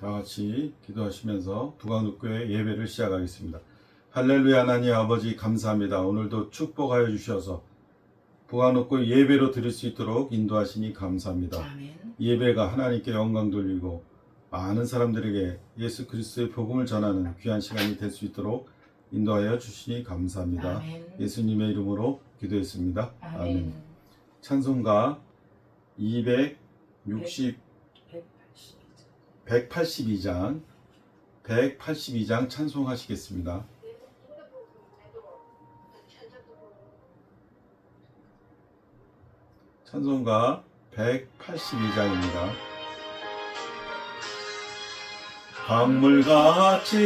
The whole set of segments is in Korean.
다 같이 기도하시면서 부강독교회 예배를 시작하겠습니다. 할렐루야. 하나님 아버지 감사합니다. 오늘도 축복하여 주셔서 부강독교회 예배로 드릴 수 있도록 인도하시니 감사합니다. 아멘. 예배가 하나님께 영광 돌리고 많은 사람들에게 예수 그리스도의 복음을 전하는 귀한 시간이 될 수 있도록 인도하여 주시니 감사합니다. 아멘. 예수님의 이름으로 기도했습니다. 아멘. 찬송가 182장 찬송하시겠습니다. 찬송가 182장입니다. 강물같이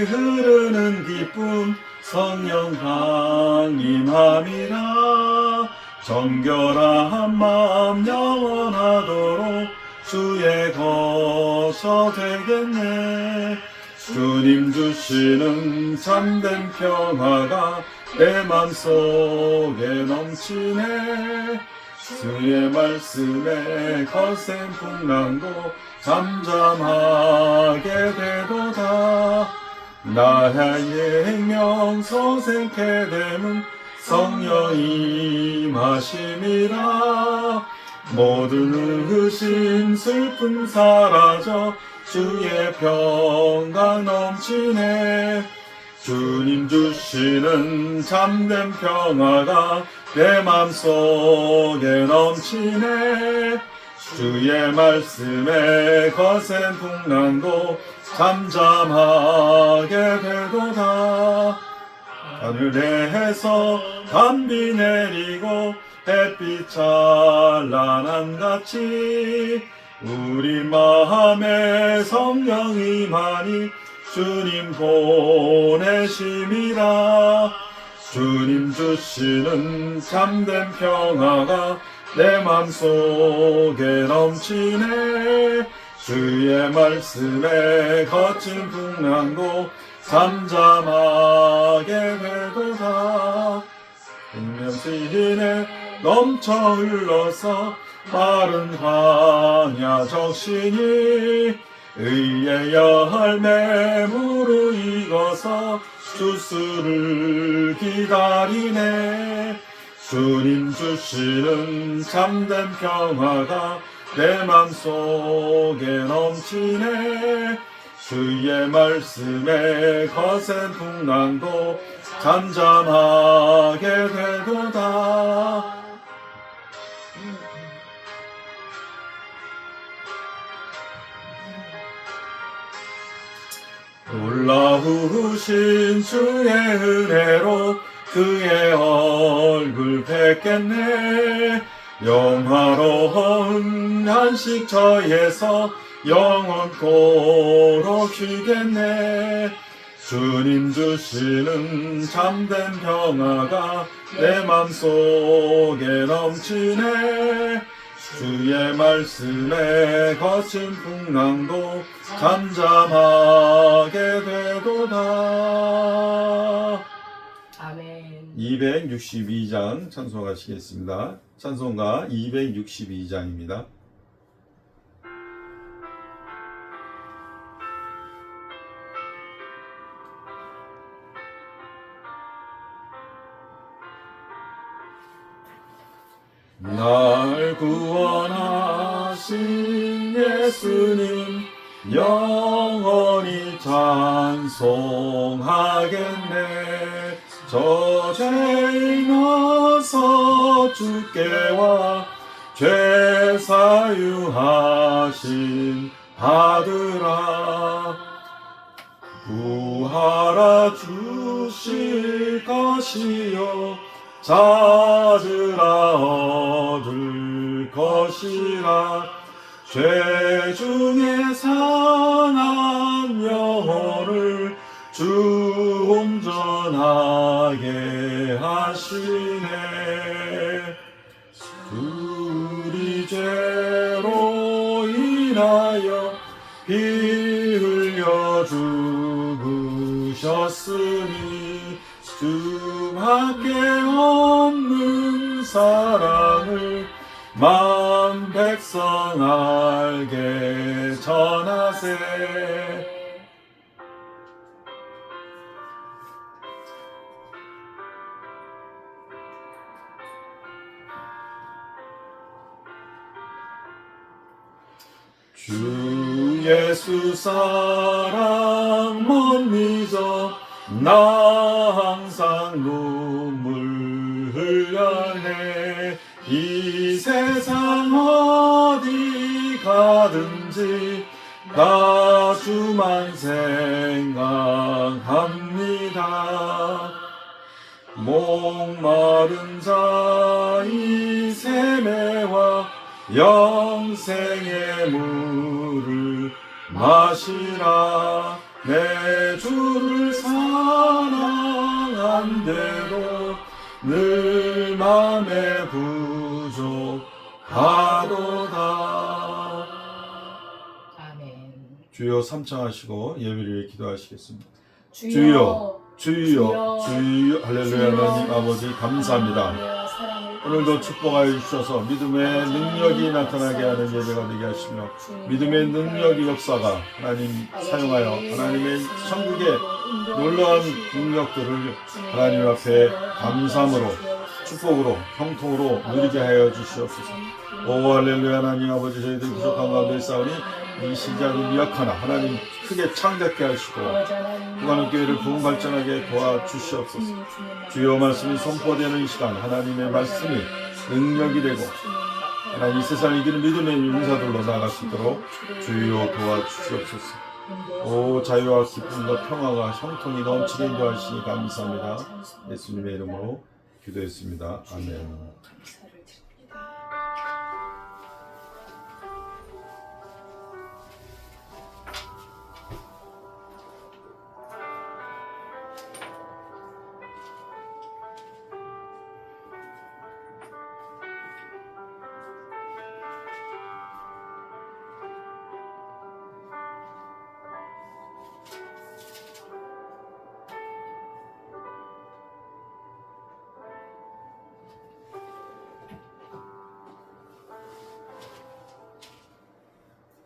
흐르는 기쁨 성령 강림함이라. 정결한 마음 영원하도록 주의 거처 되겠네. 주님 주시는 참된 평화가 내 맘속에 넘치네. 주의 말씀에 거센 풍랑도 잠잠하게 되도다. 나의 생명 소생케 됨은 성령이 임하심이라. 모든 의심 슬픔 사라져 주의 평강 넘치네. 주님 주시는 참된 평화가 내 맘속에 넘치네. 주의 말씀에 거센 풍랑도 잠잠하게 되도다. 하늘에서 단비 내리고 햇빛 찬란한 같이 우리 마음에 성령 임하니 주님 보내심이라. 주님 주시는 참된 평화가 내 맘속에 넘치네. 주의 말씀에 거친 풍랑도 잠잠하게 되도다. 생명시인에 넘쳐 흘러서 마른 광야 적시니 의의 열매 무르익어서 주스를 기다리네. 주님 주시는 참된 평화가 내 맘속에 넘치네. 주의 말씀에 거센 풍랑도 잠잠하게 되도다. 놀라우신 주의 은혜로 그의 얼굴 뵙겠네. 영화로운 안식처에서 영원토록 쉬겠네. 주님 주시는 참된 평화가 내 맘속에 넘치네. 주의 말씀에 거친 풍랑도 잠잠하게 되도다. 아멘. 262장 찬송하시겠습니다. 찬송가 262장입니다. 날 구원하신 예수님 영원히 찬송하겠네. 저 죄인 어서 주께 와 죄 사유하심 받으라. 구하라 주실 것이요 찾으라 얻을 것이라. 죄 중에 상한 영혼을 주 온전하게 하시네. 우리 죄로 인하여 피 흘려 죽으셨으니 주밖에 없는 사랑을 마음 온 백성 알게 전하세. 주 예수 사랑 못 잊어 나 항상 눈물 흘려내. 이 세상 어디 가든지 나 주만 생각합니다. 목마른 자 이 샘에와 영생의 물을 마시라. 내 주를 사랑한 대로 늘 맘에 부족하도다. 아멘. 주여 삼창하시고 예배를 위해 기도하시겠습니다. 주여, 주여 할렐루야. 하나님 아버지 감사합니다. 오늘도 축복하여 주셔서 믿음의 능력이 나타나게 하는 예배가 되게 하시며 믿음의 능력의 역사가 하나님 사용하여 하나님의 천국의 놀라운 능력들을 하나님 앞에 감사함으로 축복으로 형통으로 누리게 하여 주시옵소서. 오 할렐루야. 하나님 아버지 저희들 부족한 가운데 싸우니 이 신자를 미약하나 하나님 크게 창대케 하시고 부가는 교회를 부흥 발전하게 도와주시옵소서. 주여 말씀이 선포되는 이 시간 하나님의 말씀이 능력이 되고 하나님 이 세상을 이기는 믿음의 인사들로 나아갈 수 있도록 주여 도와주시옵소서. 오 자유와 기쁨과 평화가 형통이 넘치게 인도하시니 감사합니다. 예수님의 이름으로 기도했습니다. 아멘.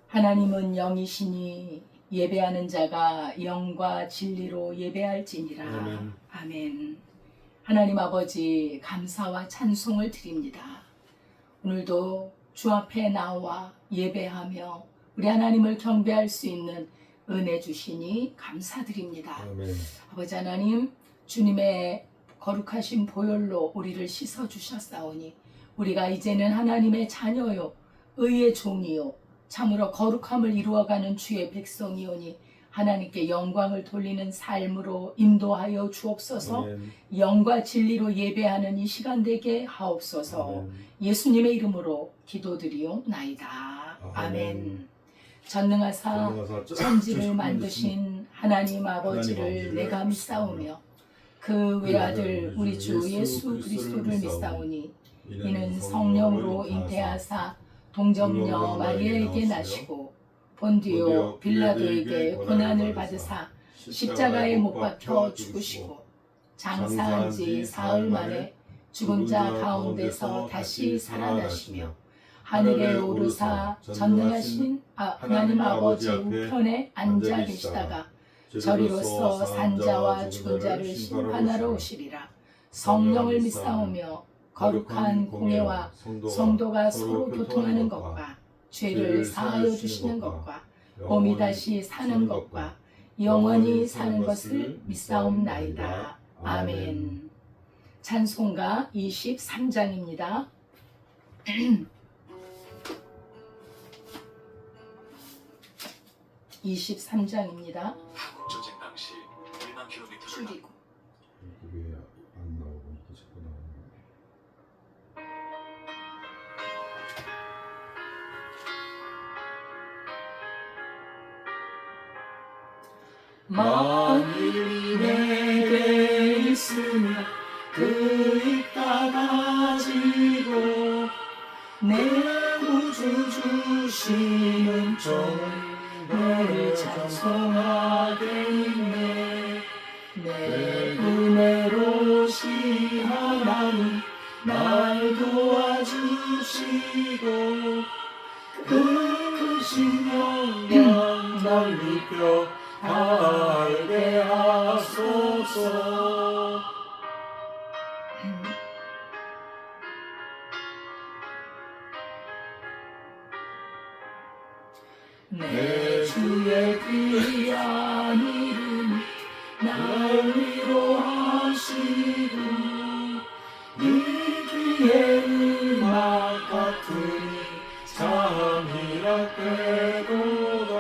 하나님은 영이시니 예배하는 자가 영과 진리로 예배할지니라. 아멘. 아멘. 하나님 아버지 감사와 찬송을 드립니다. 오늘도 주 앞에 나와 예배하며 우리 하나님을 경배할 수 있는 은혜 주시니 감사드립니다. 아멘. 아버지 하나님, 주님의 거룩하신 보혈로 우리를 씻어 주셨사오니 우리가 이제는 하나님의 자녀요 의의 종이요 참으로 거룩함을 이루어가는 주의 백성이오니 하나님께 영광을 돌리는 삶으로 인도하여 주옵소서. 아멘. 영과 진리로 예배하는 이 시간 되게 하옵소서. 아멘. 예수님의 이름으로 기도드리옵나이다. 아멘. 전능하사 천지를 만드신 하나님 아버지를 내가 믿사오며 그 외아들 우리 주 예수 그리스도를 믿사오니 이는 성령으로 잉태하사 동정녀 마리아에게 나시고 본디오 빌라도에게 고난을 받으사 십자가에 못 박혀 죽으시고 장사한 지 사흘 만에 죽은 자 가운데서 다시 살아나시며 하늘에 오르사 전능하신 하나님 아버지 우편에 앉아 계시다가 저리로서 산자와 죽은 자를 심판하러 오시리라. 성령을 믿사오며 거룩한 공예와 성도가 서로 교통하는 것과 죄를 사하여 주시는 것과 몸이 다시 사는 것과 영원히 사는 것을 믿사옵나이다. 아멘. 찬송가 23장입니다. 23장입니다. 한국 전쟁 당시 1만 킬로미터를 줄이고 그게 안 나오고 이게 자꾸 나오는 만일 내게 있으면 그 있다 가지고 내 구주 주시는 종을 찬송하겠네. 내 은혜로우신 하나님 날 도와주시 하시고 그 크신 영광 널리 펴 알게 하소서. 내 주의 귀한 이름 날 위로하시고 이 귀의 음악 같으니 참이라 꾀도다.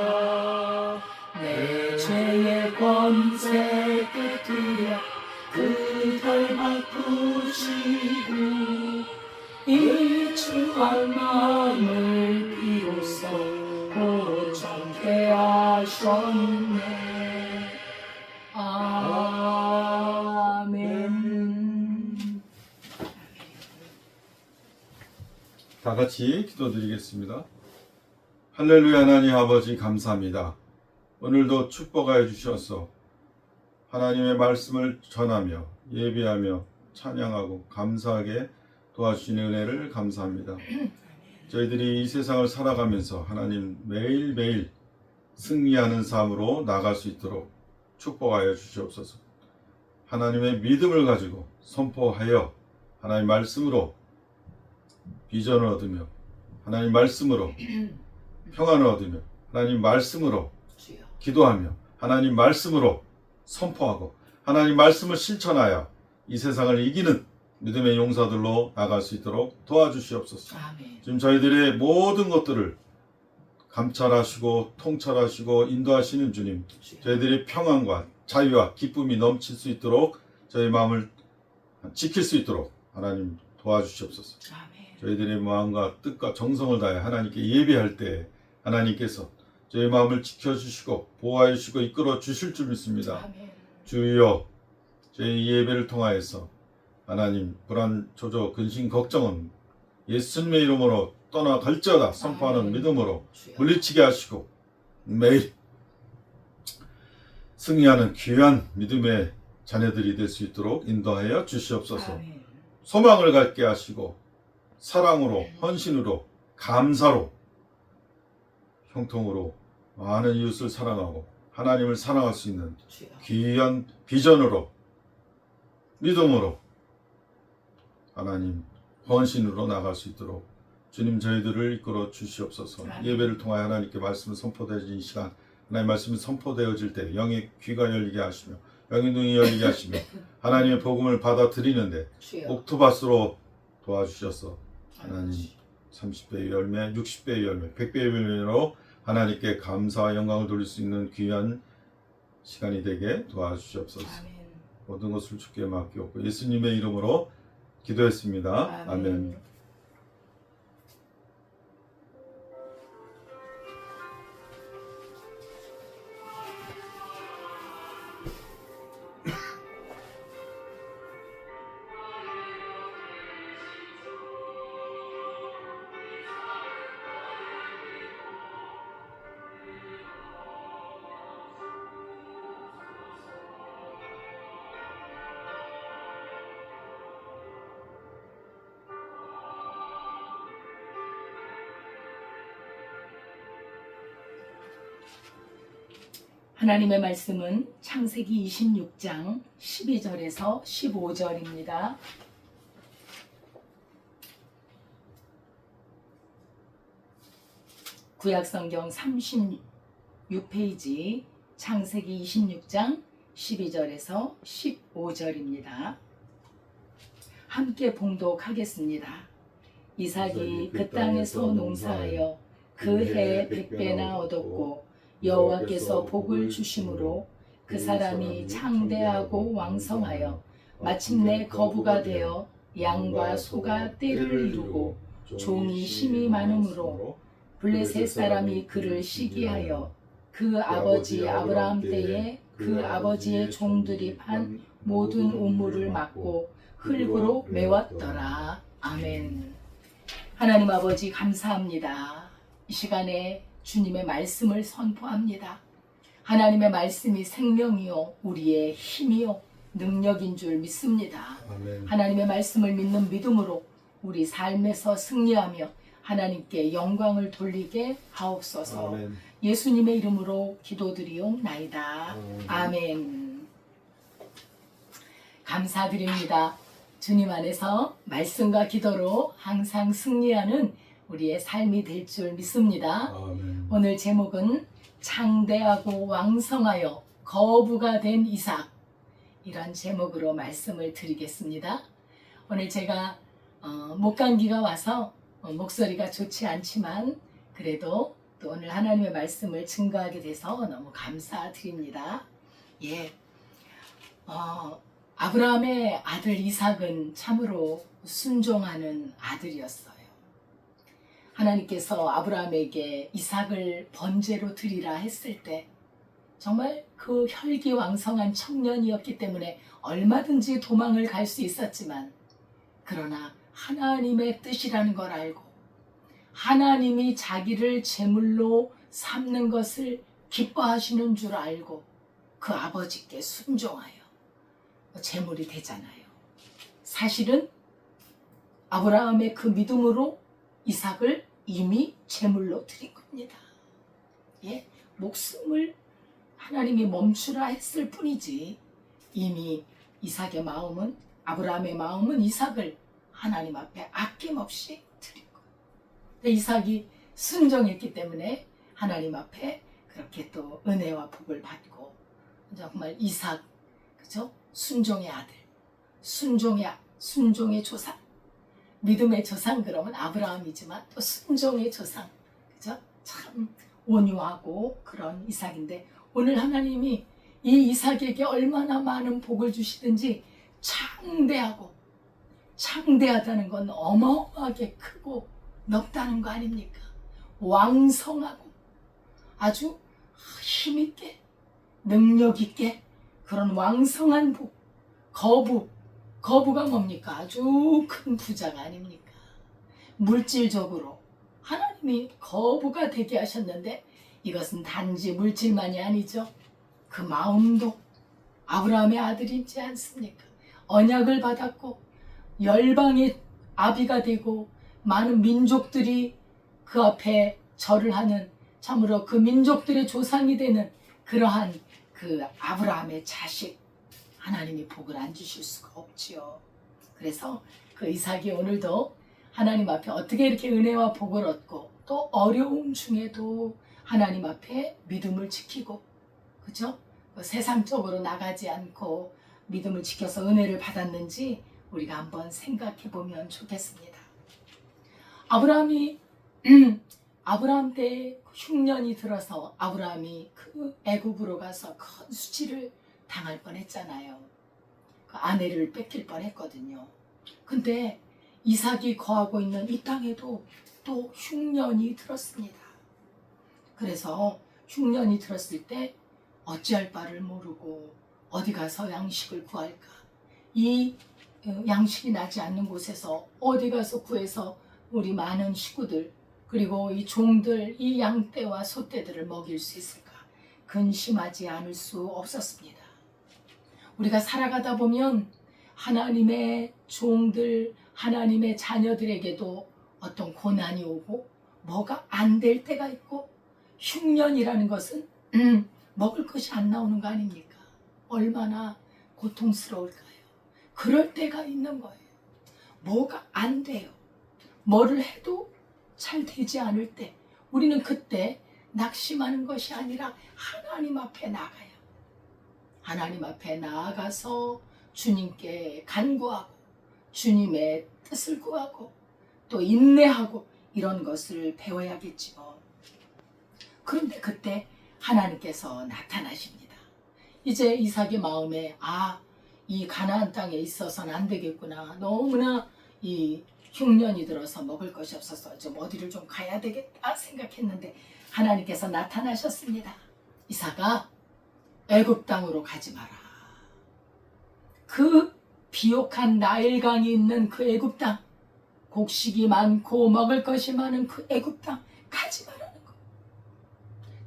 내 죄의 권세 깨뜨려 그덜 바꾸시고 이 추한 마음을 비로소 고정케 하셨네. 아멘. 다 같이 기도드리겠습니다. 할렐루야. 하나님 아버지 감사합니다. 오늘도 축복하여 주셔서 하나님의 말씀을 전하며 예배하며 찬양하고 감사하게 도와주시는 은혜를 감사합니다. 저희들이 이 세상을 살아가면서 하나님 매일매일 승리하는 삶으로 나갈 수 있도록 축복하여 주시옵소서. 하나님의 믿음을 가지고 선포하여 하나님 말씀으로 비전을 얻으며 하나님 말씀으로 평안을 얻으며 하나님 말씀으로 기도하며 하나님 말씀으로 선포하고 하나님 말씀을 실천하여 이 세상을 이기는 믿음의 용사들로 나갈 수 있도록 도와주시옵소서. 아멘. 지금 저희들의 모든 것들을 감찰하시고 통찰하시고 인도하시는 주님, 저희들의 평안과 자유와 기쁨이 넘칠 수 있도록 저희 마음을 지킬 수 있도록 하나님 도와주시옵소서. 아멘. 저희들의 마음과 뜻과 정성을 다해 하나님께 예배할 때 하나님께서 저희 마음을 지켜주시고 보호해 주시고 이끌어 주실 줄 믿습니다. 아멘. 주여, 저희 예배를 통하여서 하나님 불안, 조조, 근심, 걱정은 예수님의 이름으로 떠나갈지어다 선포하는 아멘. 믿음으로 주여. 물리치게 하시고 매일 승리하는 귀한 믿음의 자녀들이 될 수 있도록 인도하여 주시옵소서. 아멘. 소망을 갖게 하시고 사랑으로, 헌신으로, 감사로, 형통으로 많은 이웃을 사랑하고 하나님을 사랑할 수 있는 주여. 귀한 비전으로, 믿음으로 하나님 헌신으로 나갈 수 있도록 주님 저희들을 이끌어 주시옵소서. 아멘. 예배를 통하여 하나님께 말씀을 선포되어진 이 시간, 하나님 말씀이 선포되어질 때 영의 귀가 열리게 하시며 영의 눈이 열리게 하시며 하나님의 복음을 받아들이는데 주여. 옥토바스로 도와주셔서 하나님 30배의 열매, 60배의 열매, 100배의 열매로 하나님께 감사와 영광을 돌릴 수 있는 귀한 시간이 되게 도와주시옵소서. 아멘. 모든 것을 주께 맡기옵고 예수님의 이름으로 기도했습니다. 아멘. 하나님의 말씀은 창세기 26장 12절에서 15절입니다. 구약성경 36페이지 창세기 26장 12절에서 15절입니다. 함께 봉독하겠습니다. 이삭이 그 땅에서 농사하여 그 해 100배나 얻었고 여호와께서 복을 주심으로 그 사람이 창대하고 왕성하여 마침내 거부가 되어 양과 소가 떼를 이루고 종이 심이 많음으로 블레셋 사람이 그를 시기하여 그 아버지 아브라함 때에 그 아버지의 종들이 판 모든 우물을 막고 흙으로 메웠더라. 아멘. 하나님 아버지 감사합니다. 이 시간에 주님의 말씀을 선포합니다. 하나님의 말씀이 생명이요 우리의 힘이요 능력인 줄 믿습니다. 아멘. 하나님의 말씀을 믿는 믿음으로 우리 삶에서 승리하며 하나님께 영광을 돌리게 하옵소서. 아멘. 예수님의 이름으로 기도드리옵나이다. 아멘. 감사드립니다. 주님 안에서 말씀과 기도로 항상 승리하는 우리의 삶이 될 줄 믿습니다. 아멘. 오늘 제목은 창대하고 왕성하여 거부가 된 이삭, 이런 제목으로 말씀을 드리겠습니다. 오늘 제가 목감기가 와서 목소리가 좋지 않지만 그래도 또 오늘 하나님의 말씀을 증거하게 돼서 너무 감사드립니다. 예, 아브라함의 아들 이삭은 참으로 순종하는 아들이었어요. 하나님께서 아브라함에게 이삭을 번제로 드리라 했을 때 정말 그 혈기왕성한 청년이었기 때문에 얼마든지 도망을 갈 수 있었지만, 그러나 하나님의 뜻이라는 걸 알고 하나님이 자기를 제물로 삼는 것을 기뻐하시는 줄 알고 그 아버지께 순종하여 제물이 되잖아요. 사실은 아브라함의 그 믿음으로 이삭을 이미 제물로 드린 겁니다. 예, 목숨을 하나님이 멈추라 했을 뿐이지 이미 이삭의 마음은, 아브라함의 마음은 이삭을 하나님 앞에 아낌없이 드린 거예요. 이삭이 순종했기 때문에 하나님 앞에 그렇게 또 은혜와 복을 받고, 정말 이삭, 그죠? 순종의 아들, 순종의 조상, 믿음의 조상 그러면 아브라함이지만 또 순종의 조상, 그죠? 참 온유하고 그런 이삭인데, 오늘 하나님이 이 이삭에게 얼마나 많은 복을 주시든지 창대하다는 건 어마어마하게 크고 넓다는 거 아닙니까? 왕성하고 아주 힘있게 능력있게 그런 왕성한 복, 거부가 뭡니까? 아주 큰 부자가 아닙니까? 물질적으로 하나님이 거부가 되게 하셨는데, 이것은 단지 물질만이 아니죠. 그 마음도 아브라함의 아들이지 않습니까? 언약을 받았고 열방의 아비가 되고 많은 민족들이 그 앞에 절을 하는, 참으로 그 민족들의 조상이 되는 그러한 그 아브라함의 자식, 하나님이 복을 안 주실 수가 없지요. 그래서 그 이삭이 오늘도 하나님 앞에 어떻게 이렇게 은혜와 복을 얻고 또 어려움 중에도 하나님 앞에 믿음을 지키고, 그죠? 세상적으로 나가지 않고 믿음을 지켜서 은혜를 받았는지 우리가 한번 생각해 보면 좋겠습니다. 아브라함 때 흉년이 들어서 아브라함이 그 애굽으로 가서 큰 수치를 당할 뻔했잖아요. 그 아내를 뺏길 뻔했거든요. 근데 이삭이 거하고 있는 이 땅에도 또 흉년이 들었습니다. 그래서 흉년이 들었을 때 어찌할 바를 모르고 어디 가서 양식을 구할까? 이 양식이 나지 않는 곳에서 어디 가서 구해서 우리 많은 식구들, 그리고 이 종들, 이 양떼와 소떼들을 먹일 수 있을까? 근심하지 않을 수 없었습니다. 우리가 살아가다 보면 하나님의 종들, 하나님의 자녀들에게도 어떤 고난이 오고 뭐가 안 될 때가 있고, 흉년이라는 것은 먹을 것이 안 나오는 거 아닙니까? 얼마나 고통스러울까요? 그럴 때가 있는 거예요. 뭐가 안 돼요. 뭐를 해도 잘 되지 않을 때 우리는 그때 낙심하는 것이 아니라 하나님 앞에 나가요. 하나님 앞에 나아가서 주님께 간구하고 주님의 뜻을 구하고 또 인내하고 이런 것을 배워야겠지요. 그런데 그때 하나님께서 나타나십니다. 이제 이삭의 마음에 이 가나안 땅에 있어서는 안 되겠구나. 너무나 이 흉년이 들어서 먹을 것이 없어서 좀 어디를 좀 가야 되겠다 생각했는데 하나님께서 나타나셨습니다. 이삭아, 애굽 땅으로 가지 마라. 그 비옥한 나일강이 있는 그 애굽 땅, 곡식이 많고 먹을 것이 많은 그 애굽 땅 가지 말라는 거.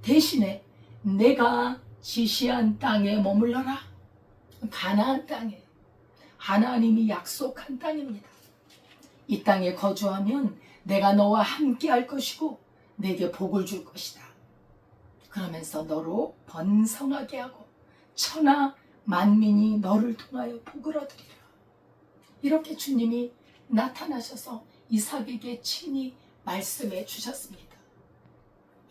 대신에 내가 지시한 땅에 머물러라. 가나안 땅에 하나님이 약속한 땅입니다. 이 땅에 거주하면 내가 너와 함께 할 것이고 내게 복을 줄 것이다. 그러면서 너로 번성하게 하고 천하 만민이 너를 통하여 복을 얻으리라. 이렇게 주님이 나타나셔서 이삭에게 친히 말씀해 주셨습니다.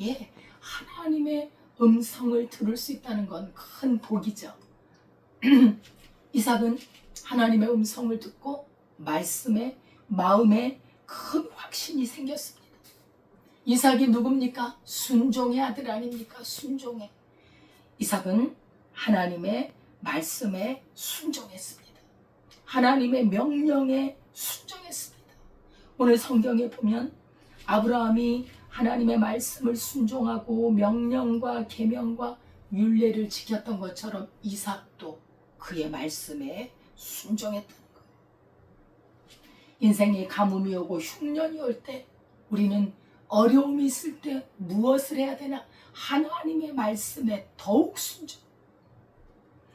예, 하나님의 음성을 들을 수 있다는 건 큰 복이죠. 이삭은 하나님의 음성을 듣고 말씀에 마음에 큰 확신이 생겼습니다. 이삭이 누굽니까? 순종의 아들 아닙니까? 순종의. 이삭은 하나님의 말씀에 순종했습니다. 하나님의 명령에 순종했습니다. 오늘 성경에 보면 아브라함이 하나님의 말씀을 순종하고 명령과 계명과 율례를 지켰던 것처럼 이삭도 그의 말씀에 순종했다는 거예요. 인생에 가뭄이 오고 흉년이 올 때 우리는 어려움이 있을 때 무엇을 해야 되나? 하나님의 말씀에 더욱 순종.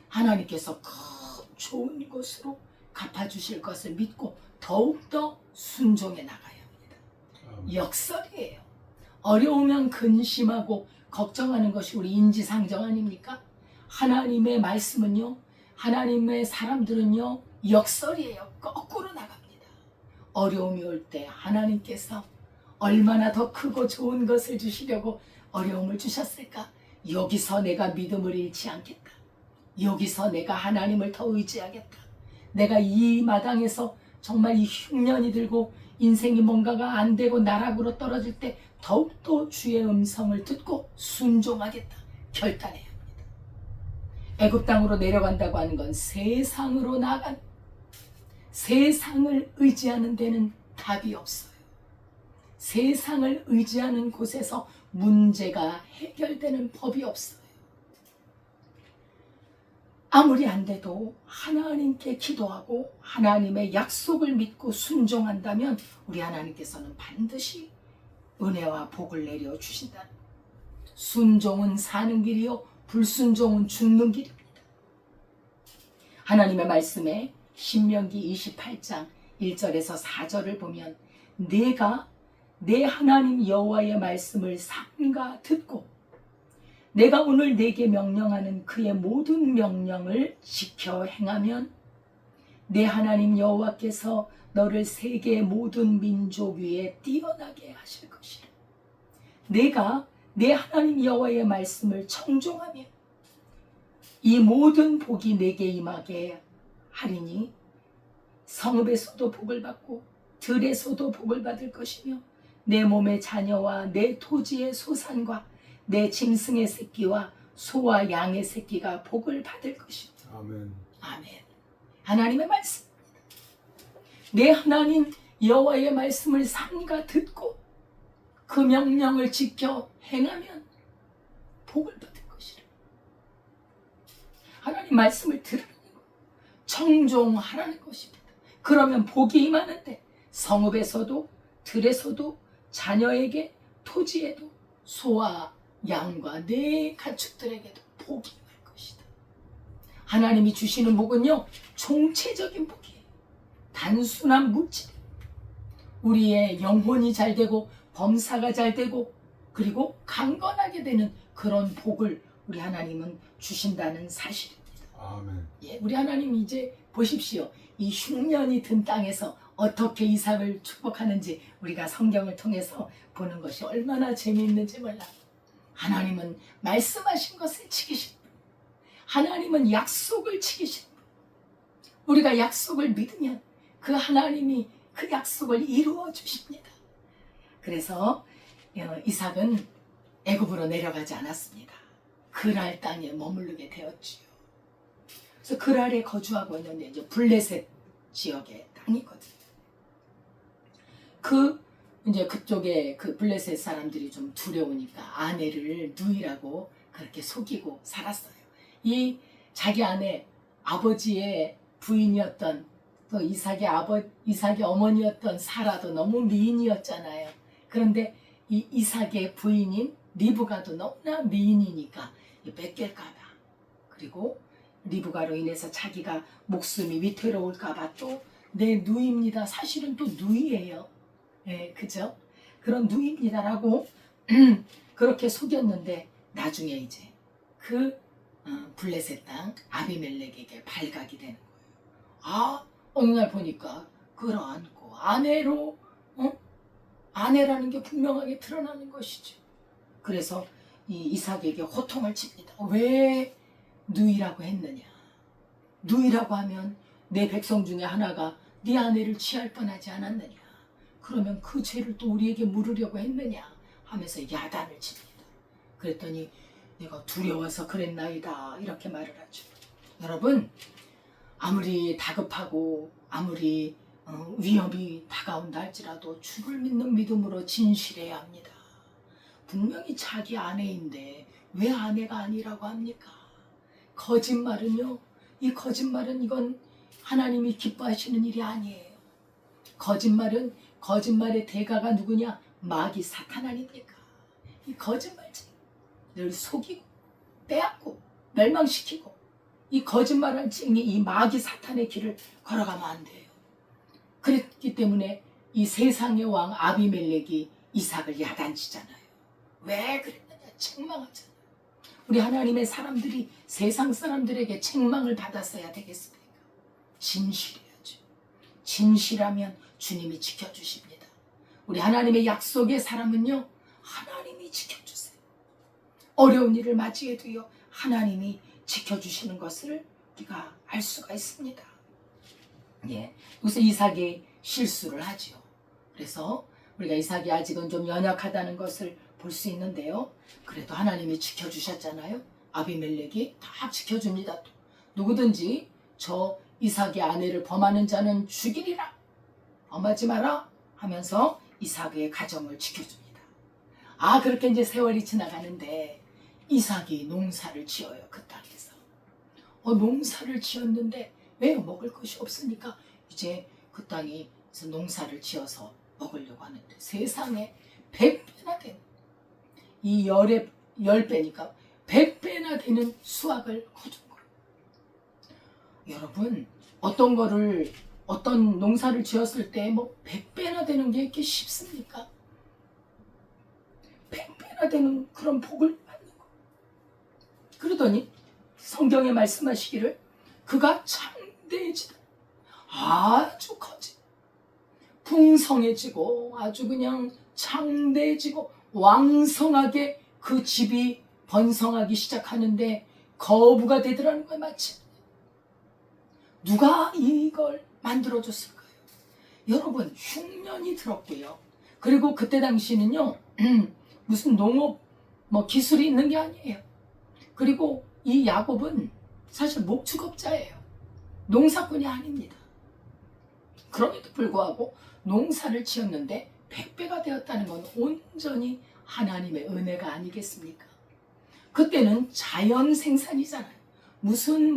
하나님께서 큰 좋은 것으로 갚아주실 것을 믿고 더욱더 순종해 나가야 합니다. 역설이에요. 어려우면 근심하고 걱정하는 것이 우리 인지상정 아닙니까? 하나님의 말씀은요, 하나님의 사람들은요, 역설이에요. 거꾸로 나갑니다. 어려움이 올 때 하나님께서 얼마나 더 크고 좋은 것을 주시려고 어려움을 주셨을까? 여기서 내가 믿음을 잃지 않겠다. 여기서 내가 하나님을 더 의지하겠다. 내가 이 마당에서 정말 이 흉년이 들고 인생이 뭔가가 안 되고 나락으로 떨어질 때 더욱더 주의 음성을 듣고 순종하겠다. 결단해야 합니다. 애굽 땅으로 내려간다고 하는 건 세상으로 나간, 세상을 의지하는 데는 답이 없어요. 세상을 의지하는 곳에서 문제가 해결되는 법이 없어요. 아무리 안 돼도 하나님께 기도하고 하나님의 약속을 믿고 순종한다면 우리 하나님께서는 반드시 은혜와 복을 내려주신다. 순종은 사는 길이요 불순종은 죽는 길입니다. 하나님의 말씀에 신명기 28장 1절에서 4절을 보면 내가 내 하나님 여호와의 말씀을 삼가 듣고 내가 오늘 내게 명령하는 그의 모든 명령을 지켜 행하면 내 하나님 여호와께서 너를 세계의 모든 민족 위에 뛰어나게 하실 것이라. 내가 내 하나님 여호와의 말씀을 청종하며 이 모든 복이 내게 임하게 하리니 성읍에서도 복을 받고 들에서도 복을 받을 것이며 내 몸의 자녀와 내 토지의 소산과 내 짐승의 새끼와 소와 양의 새끼가 복을 받을 것입니다. 아멘. 아멘. 하나님의 말씀. 내 하나님 여호와의 말씀을 삼가 듣고 그 명령을 지켜 행하면 복을 받을 것이라. 하나님 말씀을 들으라는 것, 청종하라는 것입니다. 그러면 복이 임하는데 성읍에서도 들에서도 자녀에게 토지에도 소와 양과 내 가축들에게도 복이 임할 것이다. 하나님이 주시는 복은요 총체적인 복이에요. 단순한 물질, 우리의 영혼이 잘 되고 범사가 잘 되고 그리고 강건하게 되는 그런 복을 우리 하나님은 주신다는 사실입니다. 아멘. 예, 우리 하나님 이제 보십시오. 이 흉년이 든 땅에서 어떻게 이삭을 축복하는지 우리가 성경을 통해서 보는 것이 얼마나 재미있는지 몰라. 하나님은 말씀하신 것을 지키신 분. 하나님은 약속을 지키신 분. 우리가 약속을 믿으면 그 하나님이 그 약속을 이루어 주십니다. 그래서 이삭은 애굽으로 내려가지 않았습니다. 그랄 땅에 머무르게 되었지요. 그래서 그랄에 거주하고 있는데 이제 블레셋 지역의 땅이거든요. 이제 그쪽에 그 블레셋 사람들이 좀 두려우니까 아내를 누이라고 그렇게 속이고 살았어요. 이 자기 아내 아버지의 부인이었던 또 이삭의 어머니였던 사라도 너무 미인이었잖아요. 그런데 이 이삭의 부인인 리브가도 너무나 미인이니까 뺏길까봐 그리고 리브가로 인해서 자기가 목숨이 위태로울까봐 또 내 누이입니다. 사실은 또 누이예요. 예, 그죠? 그런 누이입니다라고 그렇게 속였는데 나중에 이제 그 블레셋 땅 아비멜렉에게 발각이 되는 거예요. 아, 어느 날 보니까 끌어안고 아내로 아내라는 게 분명하게 드러나는 것이죠. 그래서 이 이삭에게 호통을 칩니다. 왜 누이라고 했느냐? 누이라고 하면 내 백성 중에 하나가 네 아내를 취할 뻔하지 않았느냐? 그러면 그 죄를 또 우리에게 물으려고 했느냐? 하면서 야단을 칩니다. 그랬더니 내가 두려워서 그랬나이다 이렇게 말을 하죠. 여러분, 아무리 다급하고 아무리 위협이 다가온다 할지라도 주를 믿는 믿음으로 진실해야 합니다. 분명히 자기 아내인데 왜 아내가 아니라고 합니까? 거짓말은요, 이 거짓말은 이건 하나님이 기뻐하시는 일이 아니에요. 거짓말은 거짓말의 대가가 누구냐? 마귀 사탄 아닙니까? 이 거짓말쟁이 늘 속이고 빼앗고 멸망시키고 이 거짓말쟁이 이 마귀 사탄의 길을 걸어가면 안 돼요. 그랬기 때문에 이 세상의 왕 아비멜렉이 이삭을 야단치잖아요. 왜 그랬느냐? 책망하잖아요. 우리 하나님의 사람들이 세상 사람들에게 책망을 받았어야 되겠습니까? 진실해야죠. 진실하면 주님이 지켜주십니다. 우리 하나님의 약속의 사람은요, 하나님이 지켜주세요. 어려운 일을 맞이해도요, 하나님이 지켜주시는 것을 우리가 알 수가 있습니다. 예, 그래서 이삭이 실수를 하죠. 그래서 우리가 이삭이 아직은 좀 연약하다는 것을 볼 수 있는데요. 그래도 하나님이 지켜주셨잖아요. 아비멜렉이 다 지켜줍니다. 또 누구든지 저 이삭의 아내를 범하는 자는 죽이리라. 범하지 마라 하면서 이삭의 가정을 지켜줍니다. 아, 그렇게 이제 세월이 지나가는데 이삭이 농사를 지어요. 그 땅에서. 농사를 지었는데 왜 먹을 것이 없으니까 이제 그 땅에서 농사를 지어서 먹으려고 하는데 세상에 100배나 되는 이 10배니까 100배나 되는 수확을 거둔 거예요. 여러분, 어떤 농사를 지었을 때 뭐 100배나 되는 게 이렇게 쉽습니까? 100배나 되는 그런 복을 받는 거. 그러더니 성경에 말씀하시기를 그가 창대해지다. 아주 커지. 풍성해지고 아주 그냥 창대해지고 왕성하게 그 집이 번성하기 시작하는데 거부가 되더라는 거예요. 마치 누가 이걸 만들어줬을까요? 여러분, 흉년이 들었고요. 그리고 그때 당시는요, 무슨 농업 기술이 있는 게 아니에요. 그리고 이 야곱은 사실 목축업자예요. 농사꾼이 아닙니다. 그럼에도 불구하고 농사를 지었는데 100배가 되었다는 건 온전히 하나님의 은혜가 아니겠습니까? 그때는 자연 생산이잖아요. 무슨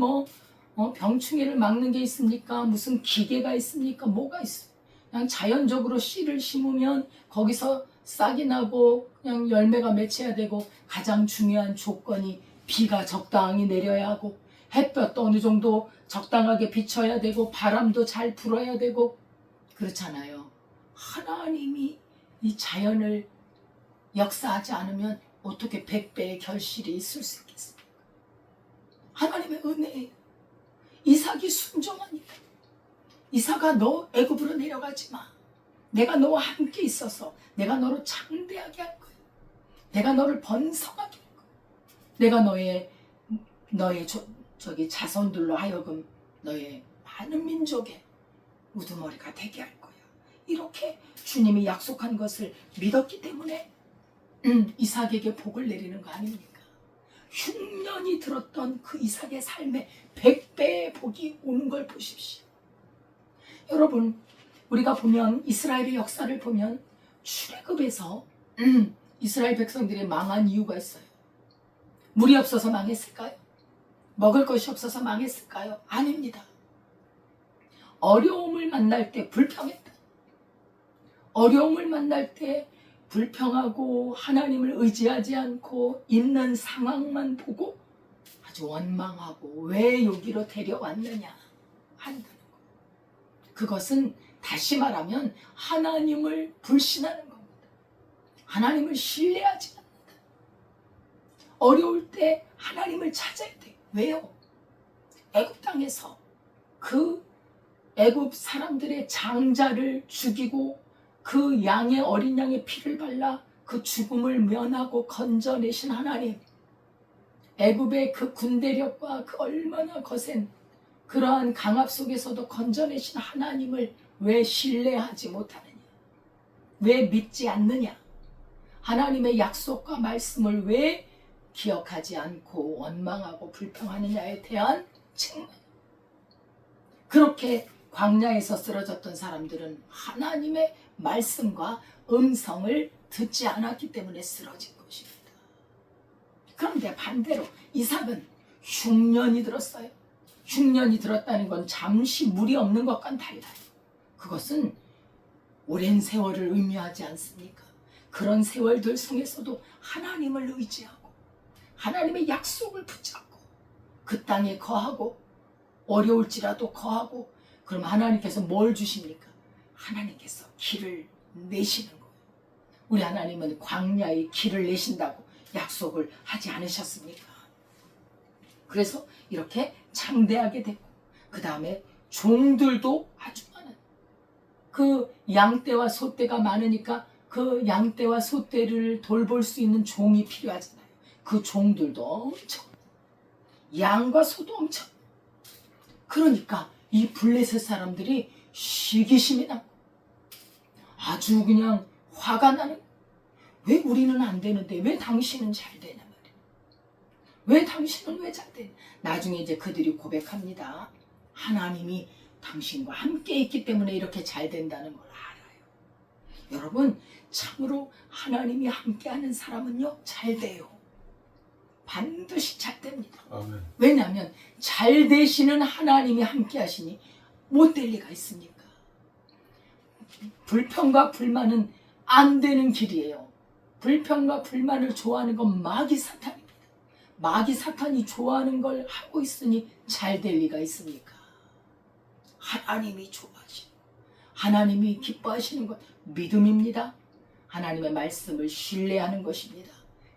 병충해를 막는 게 있습니까? 무슨 기계가 있습니까? 뭐가 있어요? 그냥 자연적으로 씨를 심으면 거기서 싹이 나고 그냥 열매가 맺혀야 되고 가장 중요한 조건이 비가 적당히 내려야 하고 햇볕도 어느 정도 적당하게 비춰야 되고 바람도 잘 불어야 되고 그렇잖아요. 하나님이 이 자연을 역사하지 않으면 어떻게 100배의 결실이 있을 수 있겠습니까? 하나님의 은혜예요. 이삭이 순종하니까. 이삭아, 너 애굽으로 내려가지 마. 내가 너와 함께 있어서 내가 너를 창대하게 할 거야. 내가 너를 번성하게 할 거야. 내가 너의 자손들로 하여금 너의 많은 민족의 우두머리가 되게 할 거야. 이렇게 주님이 약속한 것을 믿었기 때문에 이삭에게 복을 내리는 거 아닙니까? 흉년이 들었던 그 이삭의 삶에 100배의 복이 오는 걸 보십시오. 여러분, 우리가 보면 이스라엘의 역사를 보면 출애굽에서 이스라엘 백성들이 망한 이유가 있어요. 물이 없어서 망했을까요? 먹을 것이 없어서 망했을까요? 아닙니다. 어려움을 만날 때 불평했다. 어려움을 만날 때 불평하고 하나님을 의지하지 않고 있는 상황만 보고 아주 원망하고 왜 여기로 데려왔느냐 한다는 거예요. 그것은 다시 말하면 하나님을 불신하는 겁니다. 하나님을 신뢰하지 않는다. 어려울 때 하나님을 찾아야 돼요. 왜요? 애굽 땅에서 그 애굽 사람들의 장자를 죽이고 그 양의 어린 양의 피를 발라 그 죽음을 면하고 건져내신 하나님, 애굽의 그 군대력과 그 얼마나 거센 그러한 강압 속에서도 건져내신 하나님을 왜 신뢰하지 못하느냐? 왜 믿지 않느냐? 하나님의 약속과 말씀을 왜 기억하지 않고 원망하고 불평하느냐에 대한 책망. 그렇게 광야에서 쓰러졌던 사람들은 하나님의 말씀과 음성을 듣지 않았기 때문에 쓰러진 것입니다. 그런데 반대로 이삭은 흉년이 들었어요. 흉년이 들었다는 건 잠시 물이 없는 것과는 달라요. 그것은 오랜 세월을 의미하지 않습니까? 그런 세월들 속에서도 하나님을 의지하고 하나님의 약속을 붙잡고 그 땅에 거하고 어려울지라도 거하고, 그럼 하나님께서 뭘 주십니까? 하나님께서 길을 내시는 거예요. 우리 하나님은 광야에 길을 내신다고 약속을 하지 않으셨습니까? 그래서 이렇게 창대하게 됐고, 그 다음에 종들도 아주 많은, 그 양떼와 소떼가 많으니까 그 양떼와 소떼를 돌볼 수 있는 종이 필요하잖아요. 그 종들도 엄청, 양과 소도 엄청. 그러니까 이 블레셋 사람들이 시기심이 나고 아주 그냥 화가 나는, 왜 우리는 안 되는데 왜 당신은 잘 되냐 말이야. 왜 당신은 왜 잘 되냐. 나중에 이제 그들이 고백합니다. 하나님이 당신과 함께 있기 때문에 이렇게 잘 된다는 걸 알아요. 여러분, 참으로 하나님이 함께하는 사람은요, 잘 돼요. 반드시 잘 됩니다. 아멘. 왜냐하면 잘 되시는 하나님이 함께 하시니 못 될 리가 있습니까? 불평과 불만은 안 되는 길이에요. 불평과 불만을 좋아하는 건 마귀 사탄입니다. 마귀 사탄이 좋아하는 걸 하고 있으니 잘 될 리가 있습니까? 하나님이 좋아하시고 하나님이 기뻐하시는 것, 믿음입니다. 하나님의 말씀을 신뢰하는 것입니다.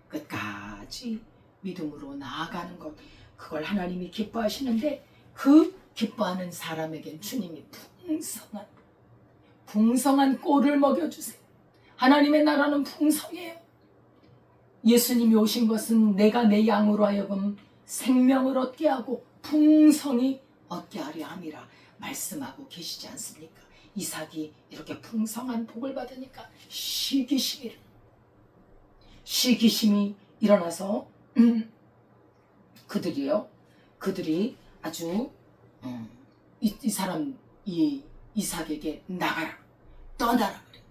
끝까지 믿음으로 나아가는 것, 그걸 하나님이 기뻐하시는데, 그 기뻐하는 사람에겐 주님이 풍성한 꼴을 먹여주세요. 하나님의 나라는 풍성해요. 예수님이 오신 것은 내가 내 양으로 하여금 생명을 얻게 하고 풍성히 얻게 하려 함이라 말씀하고 계시지 않습니까? 이삭이 이렇게 풍성한 복을 받으니까 시기심이 일어나서 그들이 아주 이 이삭에게 나가라, 떠나라 그래.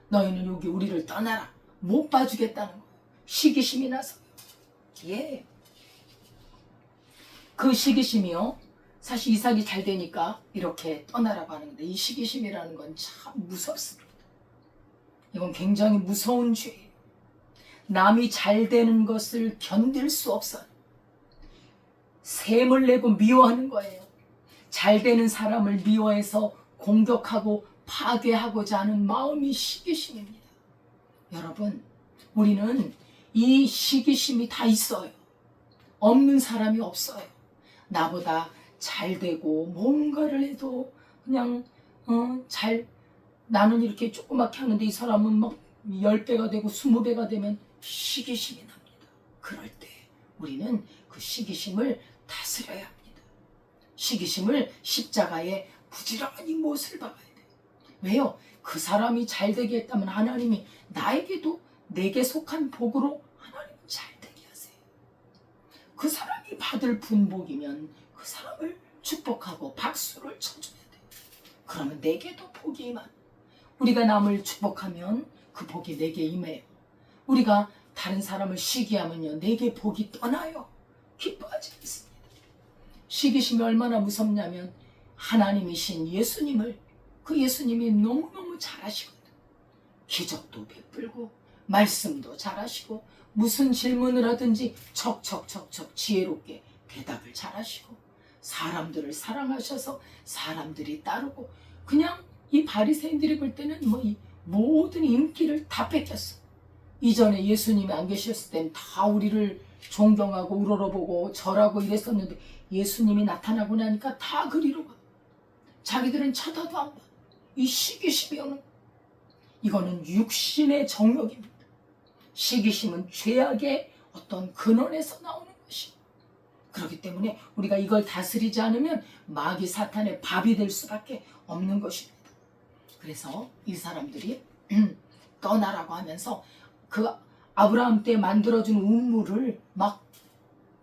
너희는 여기 우리를 떠나라, 못 봐주겠다는 거예요. 시기심이 나서. 예. 그 시기심이요, 사실 이삭이 잘 되니까 이렇게 떠나라고 하는 건데, 이 시기심이라는 건 참 무섭습니다. 이건 굉장히 무서운 죄예요. 남이 잘 되는 것을 견딜 수 없어요. 샘을 내고 미워하는 거예요. 잘 되는 사람을 미워해서 공격하고 파괴하고자 하는 마음이 시기심입니다. 여러분, 우리는 이 시기심이 다 있어요. 없는 사람이 없어요. 나보다 잘 되고 뭔가를 해도 그냥 나는 이렇게 조그맣게 하는데 이 사람은 막 10배가 되고 20배가 되면 시기심이 납니다. 그럴 때 우리는 그 시기심을 다스려야 합니다. 시기심을 십자가에 부지런히 못을 박아야 돼요. 왜요? 그 사람이 잘 되게 했다면 하나님이 나에게도 내게 속한 복으로 하나님은 잘 되게 하세요. 그 사람이 받을 분복이면 그 사람을 축복하고 박수를 쳐줘야 돼요. 그러면 내게도 복이 임하는, 우리가 남을 축복하면 그 복이 내게 임해요. 우리가 다른 사람을 시기하면요, 내게 복이 떠나요. 기뻐하지 않습니다. 시기심이 얼마나 무섭냐면, 하나님이신 예수님을, 그 예수님이 너무너무 잘하시거든. 기적도 베풀고 말씀도 잘하시고 무슨 질문을 하든지 척척척척 지혜롭게 대답을 잘하시고 사람들을 사랑하셔서 사람들이 따르고 그냥 이 바리새인들이 볼 때는 뭐 이 모든 인기를 다 뺏겼어. 이전에 예수님이 안 계셨을 땐 다 우리를 존경하고 우러러보고 절하고 이랬었는데 예수님이 나타나고 나니까 다 그리로 가. 자기들은 쳐다도 안 봐. 이 시기심이 오는, 이거는 육신의 정욕입니다. 시기심은 죄악의 어떤 근원에서 나오는 것입니다. 그렇기 때문에 우리가 이걸 다스리지 않으면 마귀 사탄의 밥이 될 수밖에 없는 것입니다. 그래서 이 사람들이 떠나라고 하면서 그 아브라함 때 만들어준 우물을 막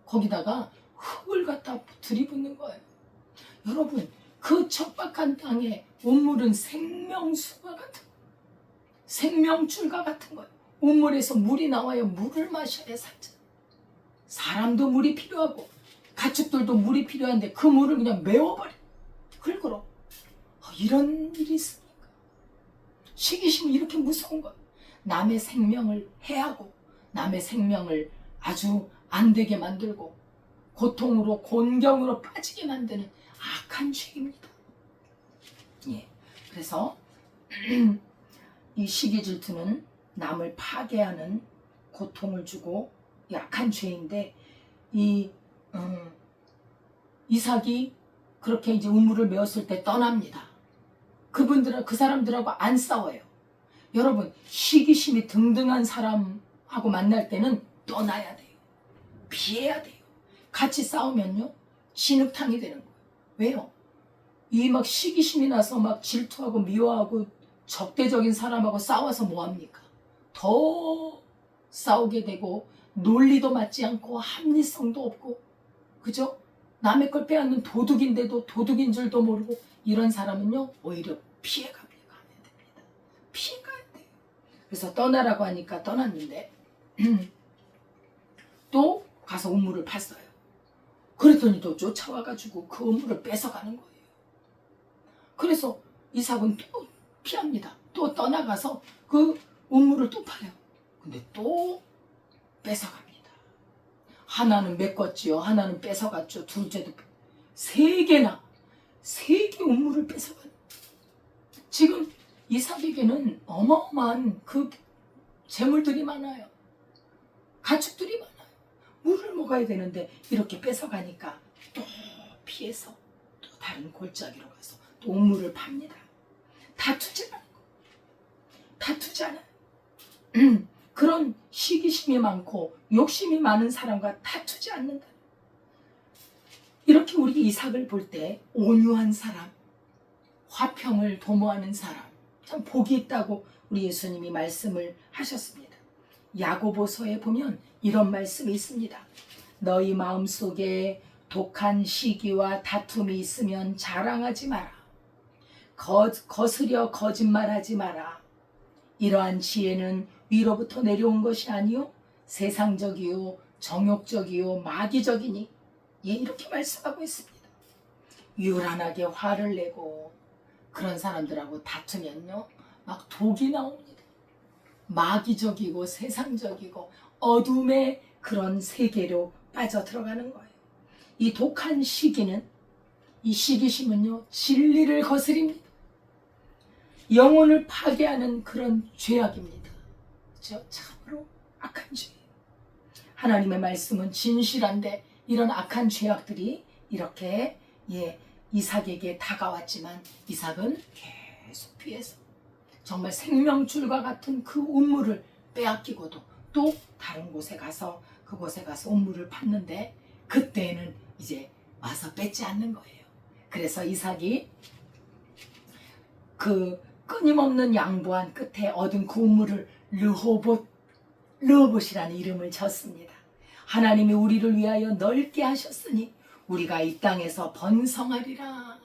거기다가 흙을 갖다 들이붓는 거예요. 여러분, 그 척박한 땅에 우물은 생명수가 같은, 생명줄과 같은 거예요. 우물에서 물이 나와야 물을 마셔야 살자. 사람도 물이 필요하고 가축들도 물이 필요한데 그 물을 그냥 메워버려. 흙으로. 이런 일이 있습니까? 시기심이 이렇게 무서운 거예요. 남의 생명을 해하고 남의 생명을 아주 안 되게 만들고 고통으로 곤경으로 빠지게 만드는 악한 죄입니다. 예. 그래서 이 시기 질투는 남을 파괴하는 고통을 주고 약한 죄인데 이삭이 그렇게 이제 우물을 메웠을 때 떠납니다. 그 사람들하고 안 싸워요. 여러분, 시기심이 등등한 사람하고 만날 때는 떠나야 돼요. 피해야 돼요. 같이 싸우면요 진흙탕이 되는 거예요. 왜요? 이 막 시기심이 나서 막 질투하고 미워하고 적대적인 사람하고 싸워서 뭐합니까? 더 싸우게 되고 논리도 맞지 않고 합리성도 없고, 그죠? 남의 걸 빼앗는 도둑인데도 도둑인 줄도 모르고 이런 사람은요 오히려 피해가면 됩니다. 피해가야 돼요. 그래서 떠나라고 하니까 떠났는데 또 가서 우물을 팠어요. 그랬더니 또 쫓아와가지고 그 우물을 뺏어가는 거예요. 그래서 이삭은 또 피합니다. 또 떠나가서 그 우물을 또 파요. 근데 또 뺏어갑니다. 하나는 메꿨지요. 하나는 뺏어갔죠. 둘째도 세 개 우물을 뺏어가요. 지금 이삭에게는 어마어마한 그 재물들이 많아요. 가축들이 많아요. 물을 먹어야 되는데 이렇게 뺏어가니까 또 피해서 또 다른 골짜기로 가서 또 우물을 팝니다. 다투지 않아요. 그런 시기심이 많고 욕심이 많은 사람과 다투지 않는다. 이렇게 우리 이삭을 볼 때 온유한 사람, 화평을 도모하는 사람, 참 복이 있다고 우리 예수님이 말씀을 하셨습니다. 야고보서에 보면 이런 말씀이 있습니다. 너희 마음속에 독한 시기와 다툼이 있으면 자랑하지 마라. 거스려 거짓말하지 마라. 이러한 지혜는 위로부터 내려온 것이 아니요 세상적이요 정욕적이요 마귀적이니, 예, 이렇게 말씀하고 있습니다. 유란하게 화를 내고 그런 사람들하고 다투면요 막 독이 나옵니다. 마귀적이고 세상적이고 어둠의 그런 세계로 빠져 들어가는 거예요. 이 독한 시기는, 이 시기심은요 진리를 거스립니다. 영혼을 파괴하는 그런 죄악입니다. 그렇죠? 참으로 악한 죄. 하나님의 말씀은 진실한데 이런 악한 죄악들이 이렇게 이삭에게 다가왔지만 이삭은 계속 피해서 정말 생명줄과 같은 그 우물을 빼앗기고도 또 다른 곳에 가서 그곳에 가서 우물을 팠는데 그때는 이제 와서 뺏지 않는 거예요. 그래서 이삭이 그 끊임없는 양보한 끝에 얻은 그 우물을 르호봇이라는 이름을 졌습니다. 하나님이 우리를 위하여 넓게 하셨으니 우리가 이 땅에서 번성하리라.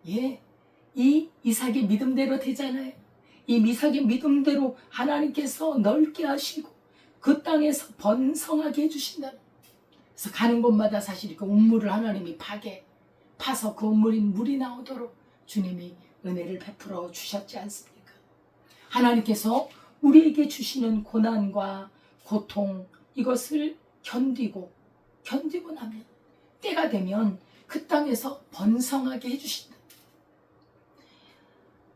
예, 이 이삭의 믿음대로 되잖아요. 이 이삭의 믿음대로 하나님께서 넓게 하시고 그 땅에서 번성하게 해주신다. 그래서 가는 곳마다 사실 그 우물을 하나님이 파서 그 우물인 물이 나오도록 주님이 은혜를 베풀어 주셨지 않습니까? 하나님께서 우리에게 주시는 고난과 고통, 이것을 견디고 나면 때가 되면 그 땅에서 번성하게 해주신다.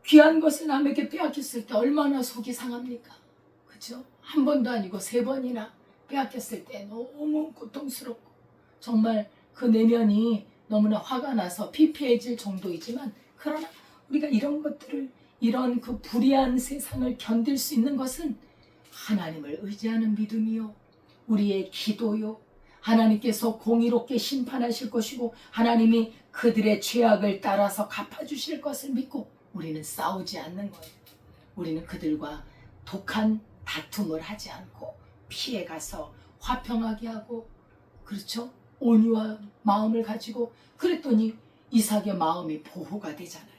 귀한 것을 남에게 빼앗겼을 때 얼마나 속이 상합니까? 그죠? 한 번도 아니고 3번이나 빼앗겼을 때 너무 고통스럽고 정말 그 내면이 너무나 화가 나서 피폐해질 정도이지만, 그러나 우리가 이런 것들을, 이런 그 불의한 세상을 견딜 수 있는 것은 하나님을 의지하는 믿음이요, 우리의 기도요, 하나님께서 공의롭게 심판하실 것이고 하나님이 그들의 죄악을 따라서 갚아주실 것을 믿고 우리는 싸우지 않는 거예요. 우리는 그들과 독한 다툼을 하지 않고 피해가서 화평하게 하고, 그렇죠? 온유한 마음을 가지고, 그랬더니 이삭의 마음이 보호가 되잖아요.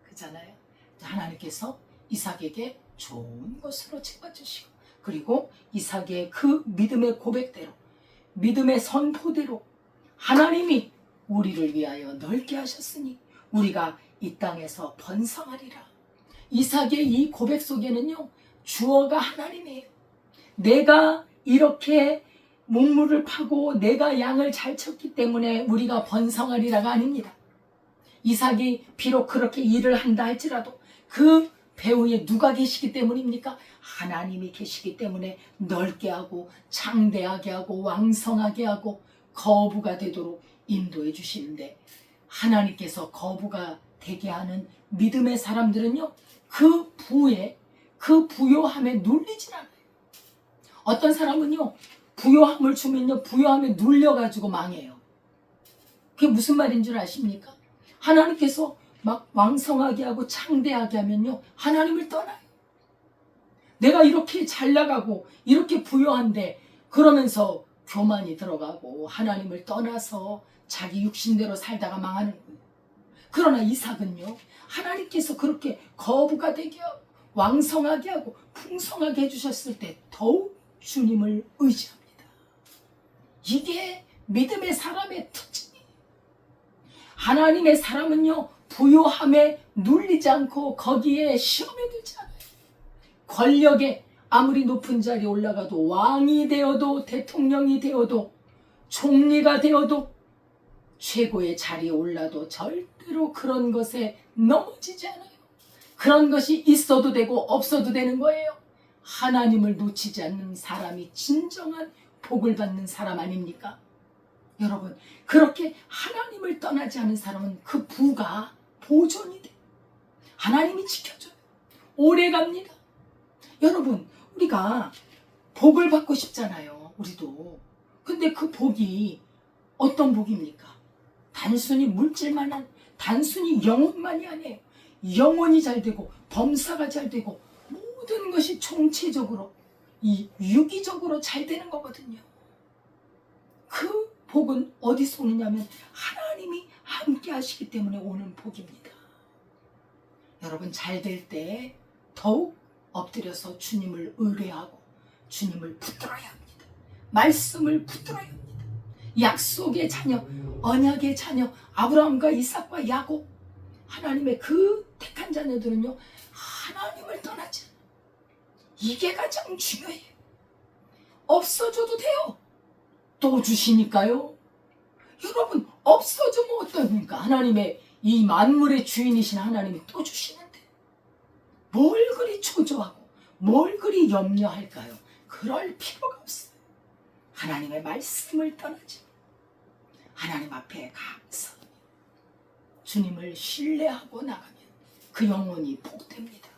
그잖아요. 하나님께서 이삭에게 좋은 것으로 채워주시고, 그리고 이삭의 그 믿음의 고백대로, 믿음의 선포대로 하나님이 우리를 위하여 넓게 하셨으니 우리가 이 땅에서 번성하리라. 이삭의 이 고백 속에는요, 주어가 하나님이에요. 내가 이렇게 문물을 파고 내가 양을 잘 쳤기 때문에 우리가 번성하리라가 아닙니다. 이삭이 비록 그렇게 일을 한다 할지라도 그 배후에 누가 계시기 때문입니까? 하나님이 계시기 때문에 넓게 하고 창대하게 하고 왕성하게 하고 거부가 되도록 인도해 주시는데, 하나님께서 거부가 되게 하는 믿음의 사람들은요, 그 부에, 그 부요함에 눌리질 않아요. 어떤 사람은요, 부요함을 주면요, 부요함에 눌려가지고 망해요. 그게 무슨 말인 줄 아십니까? 하나님께서 막 왕성하게 하고 창대하게 하면요, 하나님을 떠나요. 내가 이렇게 잘 나가고 이렇게 부요한데, 그러면서 교만이 들어가고 하나님을 떠나서 자기 육신대로 살다가 망하는 거예요. 그러나 이삭은요, 하나님께서 그렇게 거부가 되게 하고 왕성하게 하고 풍성하게 해주셨을 때 더욱 주님을 의지합니다. 이게 믿음의 사람의 특징이에요. 하나님의 사람은요, 부요함에 눌리지 않고 거기에 시험에 들지 않아요. 권력에 아무리 높은 자리에 올라가도, 왕이 되어도 대통령이 되어도 총리가 되어도 최고의 자리에 올라도 절대로 그런 것에 넘어지지 않아요. 그런 것이 있어도 되고 없어도 되는 거예요. 하나님을 놓치지 않는 사람이 진정한 복을 받는 사람 아닙니까? 여러분, 그렇게 하나님을 떠나지 않은 사람은 그 부가 보존이 돼요. 하나님이 지켜줘요. 오래 갑니다. 여러분, 우리가 복을 받고 싶잖아요. 우리도. 근데 그 복이 어떤 복입니까? 단순히 물질만한, 단순히 영혼만이 아니에요. 영혼이 잘 되고 범사가 잘 되고 모든 것이 총체적으로, 이 유기적으로 잘 되는 거거든요. 그 복은 어디서 오느냐면 하나님이 함께 하시기 때문에 오는 복입니다. 여러분, 잘 될 때 더욱 엎드려서 주님을 의뢰하고 주님을 붙들어야 합니다. 말씀을 붙들어야 합니다. 약속의 자녀, 언약의 자녀 아브라함과 이삭과 야곱, 하나님의 그 택한 자녀들은요, 하나님을 떠나지 않아요. 이게 가장 중요해요. 없어져도 돼요. 또 주시니까요. 여러분, 없어지면 어떡합니까? 하나님의 이 만물의 주인이신 하나님이 또 주시는데 뭘 그리 초조하고 뭘 그리 염려할까요? 그럴 필요가 없어요. 하나님의 말씀을 떠나지, 하나님 앞에 감사하며 주님을 신뢰하고 나가면 그 영혼이 복됩니다.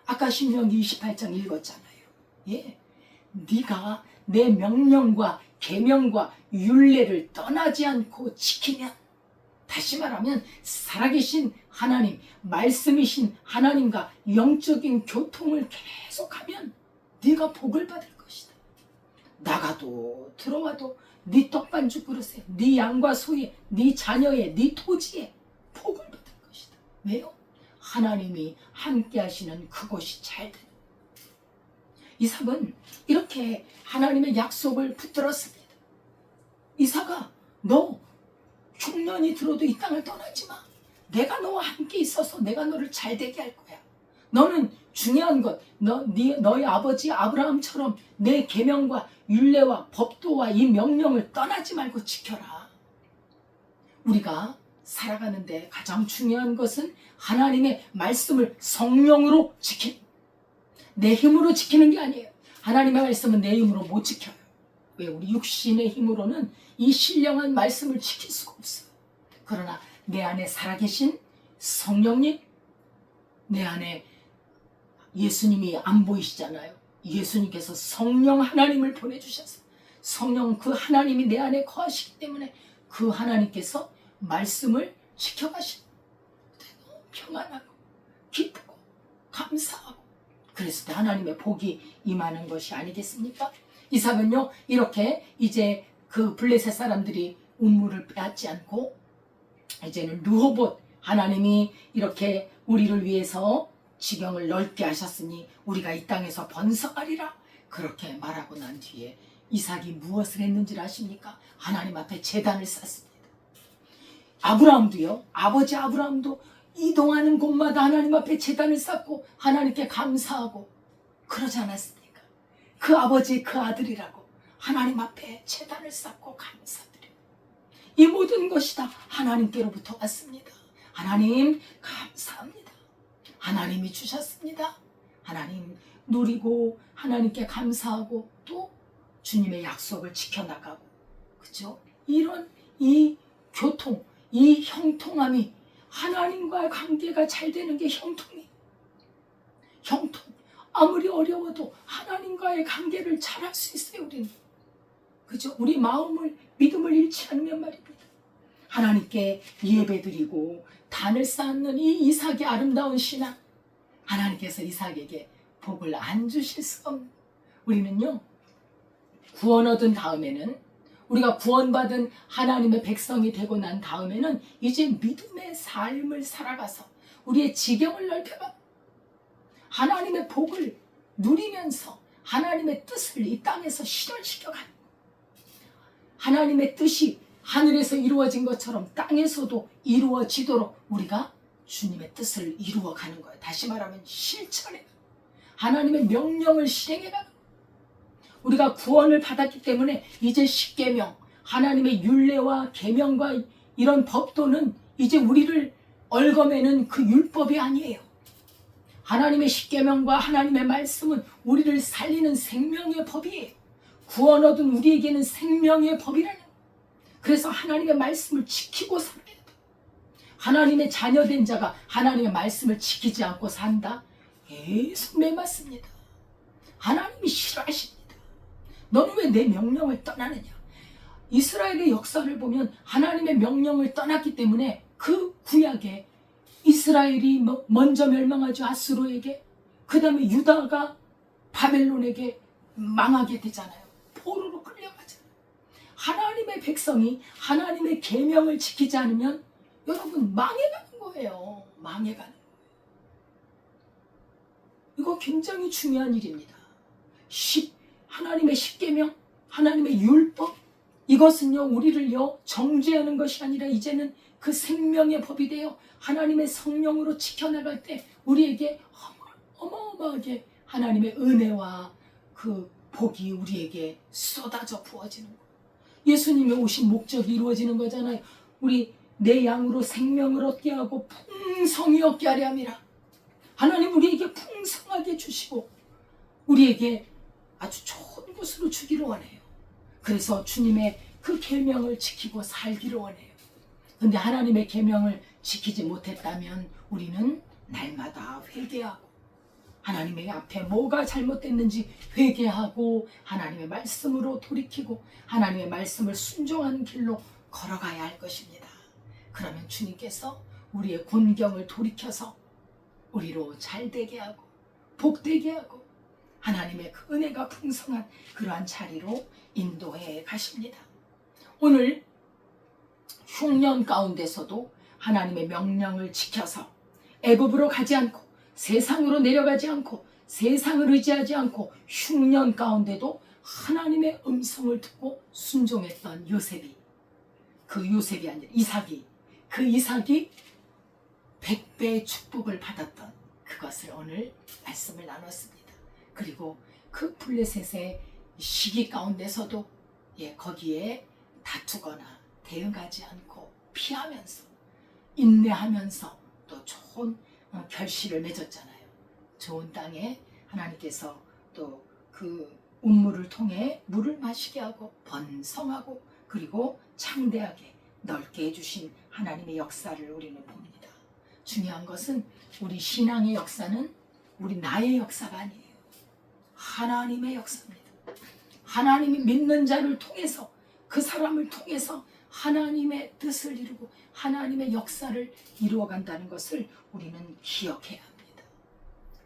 아까 신명기 28장 읽었잖아요. 예, 네가 내 명령과 계명과 율례를 떠나지 않고 지키면, 다시 말하면 살아계신 하나님, 말씀이신 하나님과 영적인 교통을 계속하면 네가 복을 받을 것이다. 나가도 들어와도 네 떡반죽 그릇에, 네 양과 소에, 네 자녀에, 네 토지에 복을 받을 것이다. 왜요? 하나님이 함께 하시는 그것이 잘 되는. 이삭은 이렇게 하나님의 약속을 붙들었습니다. 이삭아, 너 흉년이 들어도 이 땅을 떠나지 마. 내가 너와 함께 있어서 내가 너를 잘 되게 할 거야. 너는 중요한 것, 너희 아버지 아브라함처럼 내 계명과 율례와 법도와 이 명령을 떠나지 말고 지켜라. 우리가 살아가는데 가장 중요한 것은 하나님의 말씀을 성령으로 지키는, 내 힘으로 지키는 게 아니에요. 하나님의 말씀은 내 힘으로 못 지켜요. 왜? 우리 육신의 힘으로는 이 신령한 말씀을 지킬 수가 없어요. 그러나 내 안에 살아계신 성령님, 내 안에 예수님이 안 보이시잖아요. 예수님께서 성령 하나님을 보내주셔서 성령 그 하나님이 내 안에 거하시기 때문에 그 하나님께서 말씀을 지켜가시고 너무 평안하고 기쁘고 감사하고 그랬을 때 하나님의 복이 임하는 것이 아니겠습니까? 이삭은요 이렇게 이제 그 블레셋 사람들이 운물을 빼앗지 않고 이제는 르호봇, 하나님이 이렇게 우리를 위해서 지경을 넓게 하셨으니 우리가 이 땅에서 번성하리라 그렇게 말하고 난 뒤에 이삭이 무엇을 했는지 아십니까? 하나님 앞에 제단을 쌓습니다. 아브라함도요, 아버지 아브라함도 이동하는 곳마다 하나님 앞에 제단을 쌓고 하나님께 감사하고 그러지 않았습니까? 그 아버지 그 아들이라고 하나님 앞에 제단을 쌓고 감사드려요. 이 모든 것이 다 하나님께로부터 왔습니다. 하나님 감사합니다. 하나님이 주셨습니다. 하나님 누리고 하나님께 감사하고 또 주님의 약속을 지켜나가고 그죠? 이런 이 교통, 이 형통함이 하나님과의 관계가 잘 되는 게 형통이. 형통. 아무리 어려워도 하나님과의 관계를 잘 할 수 있어요, 우리는. 그죠? 우리 마음을, 믿음을 잃지 않으면 말입니다. 하나님께 예배드리고 단을 쌓는 이 이삭의 아름다운 신앙. 하나님께서 이삭에게 복을 안 주실 수 없는. 우리는요, 구원 얻은 다음에는 우리가 구원받은 하나님의 백성이 되고 난 다음에는 이제 믿음의 삶을 살아가서 우리의 지경을 넓혀가 하나님의 복을 누리면서 하나님의 뜻을 이 땅에서 실현시켜가는 거예요. 하나님의 뜻이 하늘에서 이루어진 것처럼 땅에서도 이루어지도록 우리가 주님의 뜻을 이루어가는 거예요. 다시 말하면 실천해 하나님의 명령을 실행해가는 거예요. 우리가 구원을 받았기 때문에 이제 십계명, 하나님의 율례와 계명과 이런 법도는 이제 우리를 얽어매는 그 율법이 아니에요. 하나님의 십계명과 하나님의 말씀은 우리를 살리는 생명의 법이에요. 구원 얻은 우리에게는 생명의 법이라는 거예요. 그래서 하나님의 말씀을 지키고 살아야 돼요. 하나님의 자녀된 자가 하나님의 말씀을 지키지 않고 산다? 계속 매맞습니다. 하나님이 싫어하십니다. 너는 왜 내 명령을 떠나느냐? 이스라엘의 역사를 보면 하나님의 명령을 떠났기 때문에 그 구약에 이스라엘이 먼저 멸망하죠. 아수르에게. 그 다음에 유다가 바벨론에게 망하게 되잖아요. 포로로 끌려가잖아요. 하나님의 백성이 하나님의 계명을 지키지 않으면 여러분 망해가는 거예요. 망해가는 거예요. 이거 굉장히 중요한 일입니다. 하나님의 십계명, 하나님의 율법, 이것은요 우리를요 정죄하는 것이 아니라 이제는 그 생명의 법이 되어 하나님의 성령으로 지켜나갈 때 우리에게 어마어마하게 하나님의 은혜와 그 복이 우리에게 쏟아져 부어지는 거예요. 예수님의 오신 목적이 이루어지는 거잖아요. 우리 내 양으로 생명을 얻게 하고 풍성히 얻게 하려 함이라. 하나님 우리에게 풍성하게 주시고 우리에게 아주 좋은 것으로 주기를 원해요. 그래서 주님의 그 계명을 지키고 살기를 원해요. 근데 하나님의 계명을 지키지 못했다면 우리는 날마다 회개하고 하나님의 앞에 뭐가 잘못됐는지 회개하고 하나님의 말씀으로 돌이키고 하나님의 말씀을 순종하는 길로 걸어가야 할 것입니다. 그러면 주님께서 우리의 곤경을 돌이켜서 우리로 잘되게 하고 복되게 하고 하나님의 그 은혜가 풍성한 그러한 자리로 인도해 가십니다. 오늘 흉년 가운데서도 하나님의 명령을 지켜서 애굽으로 가지 않고 세상으로 내려가지 않고 세상을 의지하지 않고 흉년 가운데도 하나님의 음성을 듣고 순종했던 요셉이, 그 요셉이 아니라 이삭이, 그 이삭이 100배의 축복을 받았던 그것을 오늘 말씀을 나눴습니다. 그리고 그 블레셋의 시기 가운데서도 거기에 다투거나 대응하지 않고 피하면서 인내하면서 또 좋은 결실을 맺었잖아요. 좋은 땅에 하나님께서 또 그 운물을 통해 물을 마시게 하고 번성하고 그리고 창대하게 넓게 해주신 하나님의 역사를 우리는 봅니다. 중요한 것은 우리 신앙의 역사는 우리 나의 역사가 아니에요. 하나님의 역사입니다. 하나님이 믿는 자를 통해서 그 사람을 통해서 하나님의 뜻을 이루고 하나님의 역사를 이루어간다는 것을 우리는 기억해야 합니다.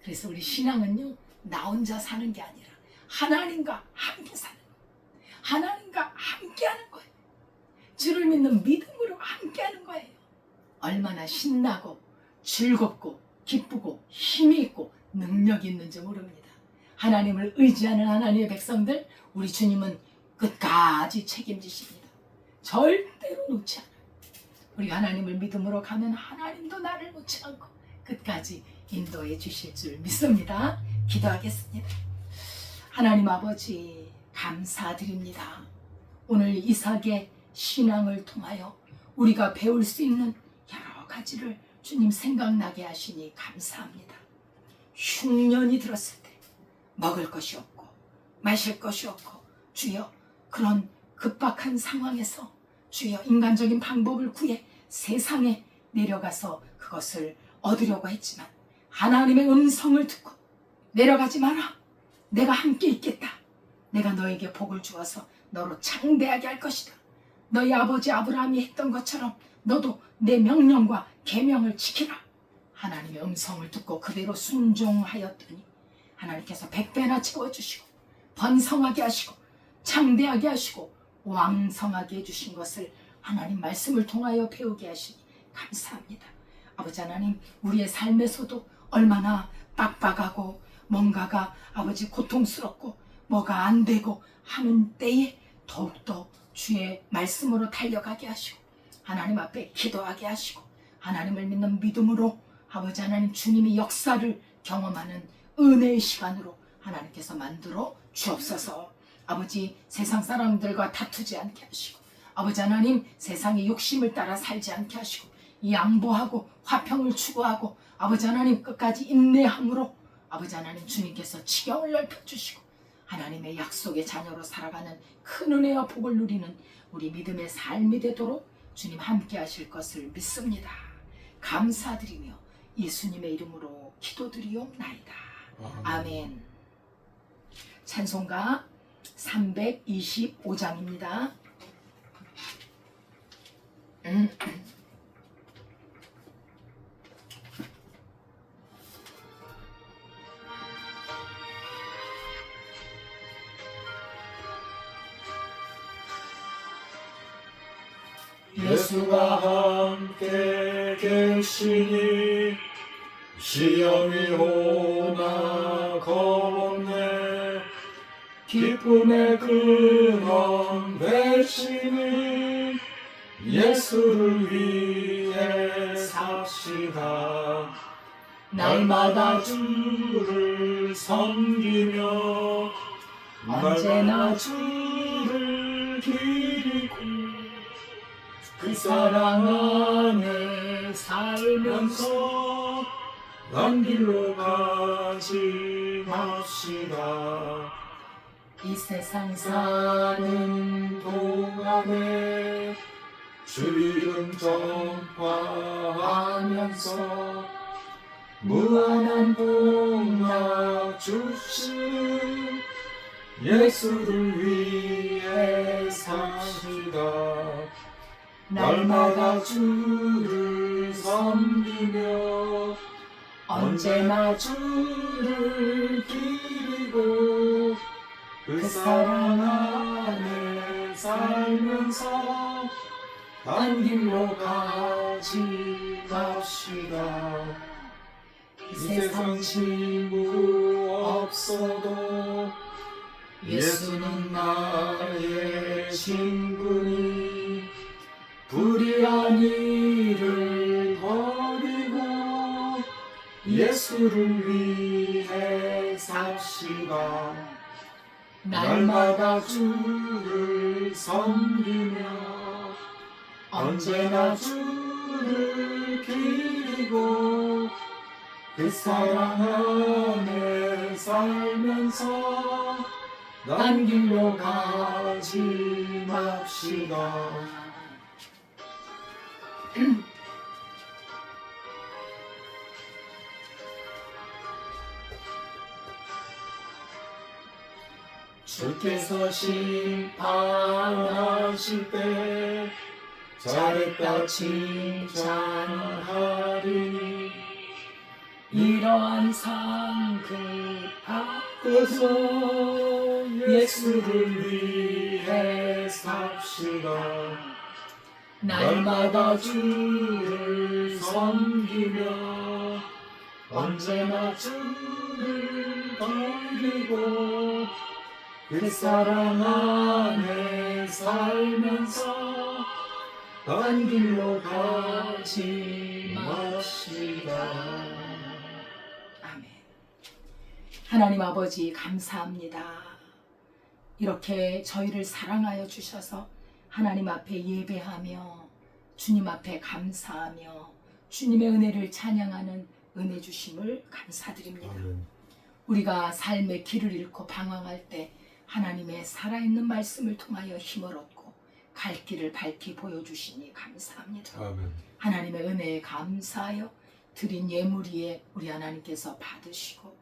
그래서 우리 신앙은요, 나 혼자 사는 게 아니라 하나님과 함께 사는 거예요. 하나님과 함께 하는 거예요. 주를 믿는 믿음으로 함께 하는 거예요. 얼마나 신나고 즐겁고 기쁘고 힘이 있고 능력이 있는지 모릅니다. 하나님을 의지하는 하나님의 백성들, 우리 주님은 끝까지 책임지십니다. 절대로 놓지 않아요. 우리가 하나님을 믿음으로 가면 하나님도 나를 놓지 않고 끝까지 인도해 주실 줄 믿습니다. 기도하겠습니다. 하나님 아버지, 감사드립니다. 오늘 이삭의 신앙을 통하여 우리가 배울 수 있는 여러 가지를 주님 생각나게 하시니 감사합니다. 흉년이 들었을 때 먹을 것이 없고 마실 것이 없고 주여, 그런 급박한 상황에서 주여 인간적인 방법을 구해 세상에 내려가서 그것을 얻으려고 했지만 하나님의 음성을 듣고 내려가지 마라. 내가 함께 있겠다. 내가 너에게 복을 주어서 너로 창대하게 할 것이다. 너희 아버지 아브라함이 했던 것처럼 너도 내 명령과 계명을 지키라. 하나님의 음성을 듣고 그대로 순종하였더니 하나님께서 100배나 채워주시고 번성하게 하시고 창대하게 하시고 왕성하게 해주신 것을 하나님 말씀을 통하여 배우게 하시니 감사합니다. 아버지 하나님, 우리의 삶에서도 얼마나 빡빡하고 뭔가가 아버지 고통스럽고 뭐가 안 되고 하는 때에 더욱더 주의 말씀으로 달려가게 하시고 하나님 앞에 기도하게 하시고 하나님을 믿는 믿음으로 아버지 하나님 주님의 역사를 경험하는 은혜의 시간으로 하나님께서 만들어 주옵소서. 아버지, 세상 사람들과 다투지 않게 하시고 아버지 하나님, 세상의 욕심을 따라 살지 않게 하시고 양보하고 화평을 추구하고 아버지 하나님 끝까지 인내함으로 아버지 하나님 주님께서 지경을 넓혀주시고 하나님의 약속의 자녀로 살아가는 큰 은혜와 복을 누리는 우리 믿음의 삶이 되도록 주님 함께 하실 것을 믿습니다. 감사드리며 예수님의 이름으로 기도드리옵나이다. 아멘. 찬송가 325장입니다. 예수가 함께 계시니 시험이 오나 겁없네. 기쁨의 근원 되시니 예수를 위해 삽시다. 날마다 주를 섬기며 언제나 주를 기리고 그 사랑 안에 살면서 남 길로 가지 맙시다. 이 세상 사는 동안에 주 이름 전파하면서 무한한 복락 주시는 예수를 위해 삽시다. 날마다 주를 섬기며 언제나 주를 기리고 그 사랑 안에 살면서 딴 길로 가지 맙시다. 이 세상 친구 없어도 예수는 나의 친구니 불의한 일을 버리고 예수를 위해 삽시다. 날마다 주를 섬기며 언제나 주를 주를 기리고 그 사랑 안에 살면서 난 길로 가지 맙시다. 주께서 심판하실 때 잘했다 칭찬하리니 이러한 상급 받고서 예수를 위해 삽시다. 날마다 주를 섬기며 언제나 주를 돌리고 그 사랑 안에 살면서 딴 길로 가지 맙시다. 아멘. 하나님 아버지 감사합니다. 이렇게 저희를 사랑하여 주셔서 하나님 앞에 예배하며 주님 앞에 감사하며 주님의 은혜를 찬양하는 은혜 주심을 감사드립니다. 우리가 삶의 길을 잃고 방황할 때 하나님의 살아있는 말씀을 통하여 힘을 얻고 갈 길을 밝히 보여주시니 감사합니다. 아멘. 하나님의 은혜에 감사하여 드린 예물 위에 우리 하나님께서 받으시고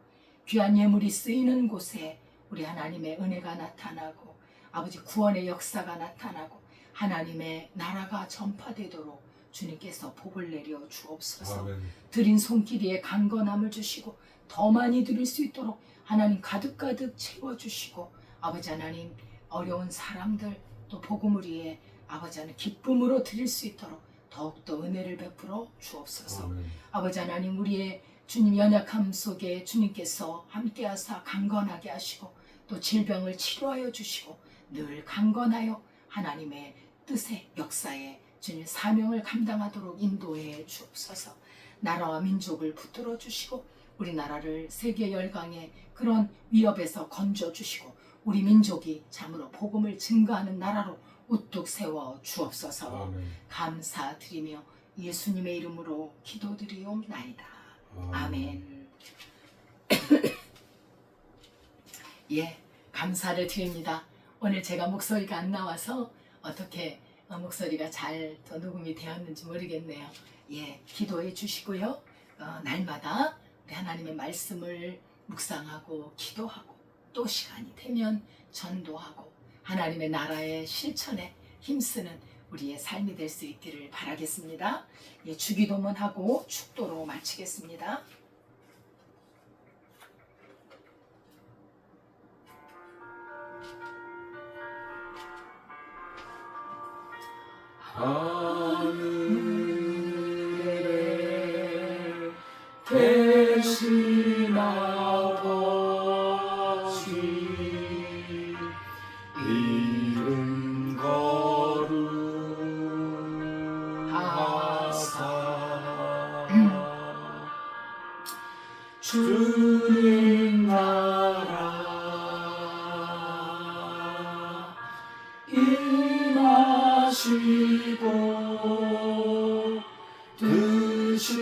귀한 예물이 쓰이는 곳에 우리 하나님의 은혜가 나타나고 아버지 구원의 역사가 나타나고 하나님의 나라가 전파되도록 주님께서 복을 내려 주옵소서. 아멘. 드린 손길 위에 강건함을 주시고 더 많이 드릴 수 있도록 하나님 가득가득 채워주시고 아버지 하나님 어려운 사람들 또 복음을 위해 아버지 하나님 기쁨으로 드릴 수 있도록 더욱더 은혜를 베풀어 주옵소서. 아멘. 아버지 하나님 우리의 주님 연약함 속에 주님께서 함께하사 강건하게 하시고 또 질병을 치료하여 주시고 늘 강건하여 하나님의 뜻의 역사에 주님 사명을 감당하도록 인도해 주옵소서. 나라와 민족을 붙들어 주시고 우리나라를 세계 열강의 그런 위협에서 건져 주시고 우리 민족이 참으로 복음을 증거하는 나라로 우뚝 세워 주옵소서. 아멘. 감사드리며 예수님의 이름으로 기도드리옵나이다. 아멘. 예, 감사를 드립니다. 오늘 제가 목소리가 안 나와서 어떻게 목소리가 잘 더 녹음이 되었는지 모르겠네요. 예, 기도해 주시고요. 날마다 우리 하나님의 말씀을 묵상하고 기도하고 또 시간이 되면 전도하고 하나님의 나라의 실천에 힘쓰는 우리의 삶이 될 수 있기를 바라겠습니다. 예, 주기도문 하고 축도로 마치겠습니다. 하늘에 계신 아버지 이름 거룩하사 주님 나라 임하시고 뜻이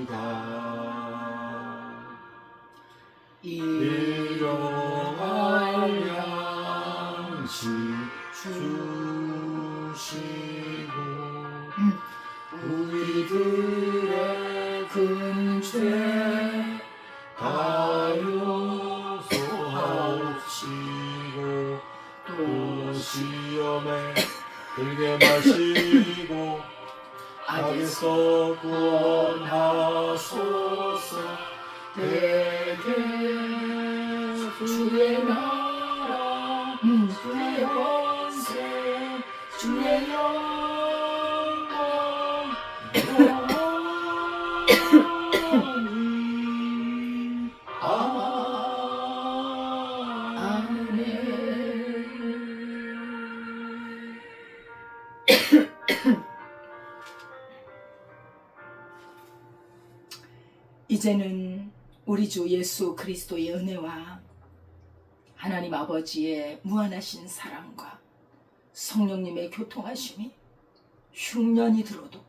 이루어지이다. 일용할 양식 주시고 우리들의 근죄 다 용서하옵시고 또 시험에 들게 마시고 악에서 구원하소서. 대개 주의 나라 주의 권세 주의 영광 이제는 우리 주 예수 그리스도의 은혜와 하나님 아버지의 무한하신 사랑과 성령님의 교통하심이 흉년이 들어도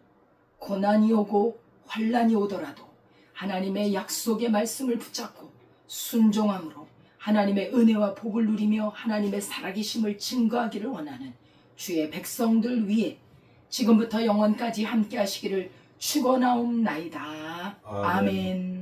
고난이 오고 환난이 오더라도 하나님의 약속의 말씀을 붙잡고 순종함으로 하나님의 은혜와 복을 누리며 하나님의 살아계심을 증거하기를 원하는 주의 백성들 위에 지금부터 영원까지 함께 하시기를 축원하옵나이다. 아멘. 아멘.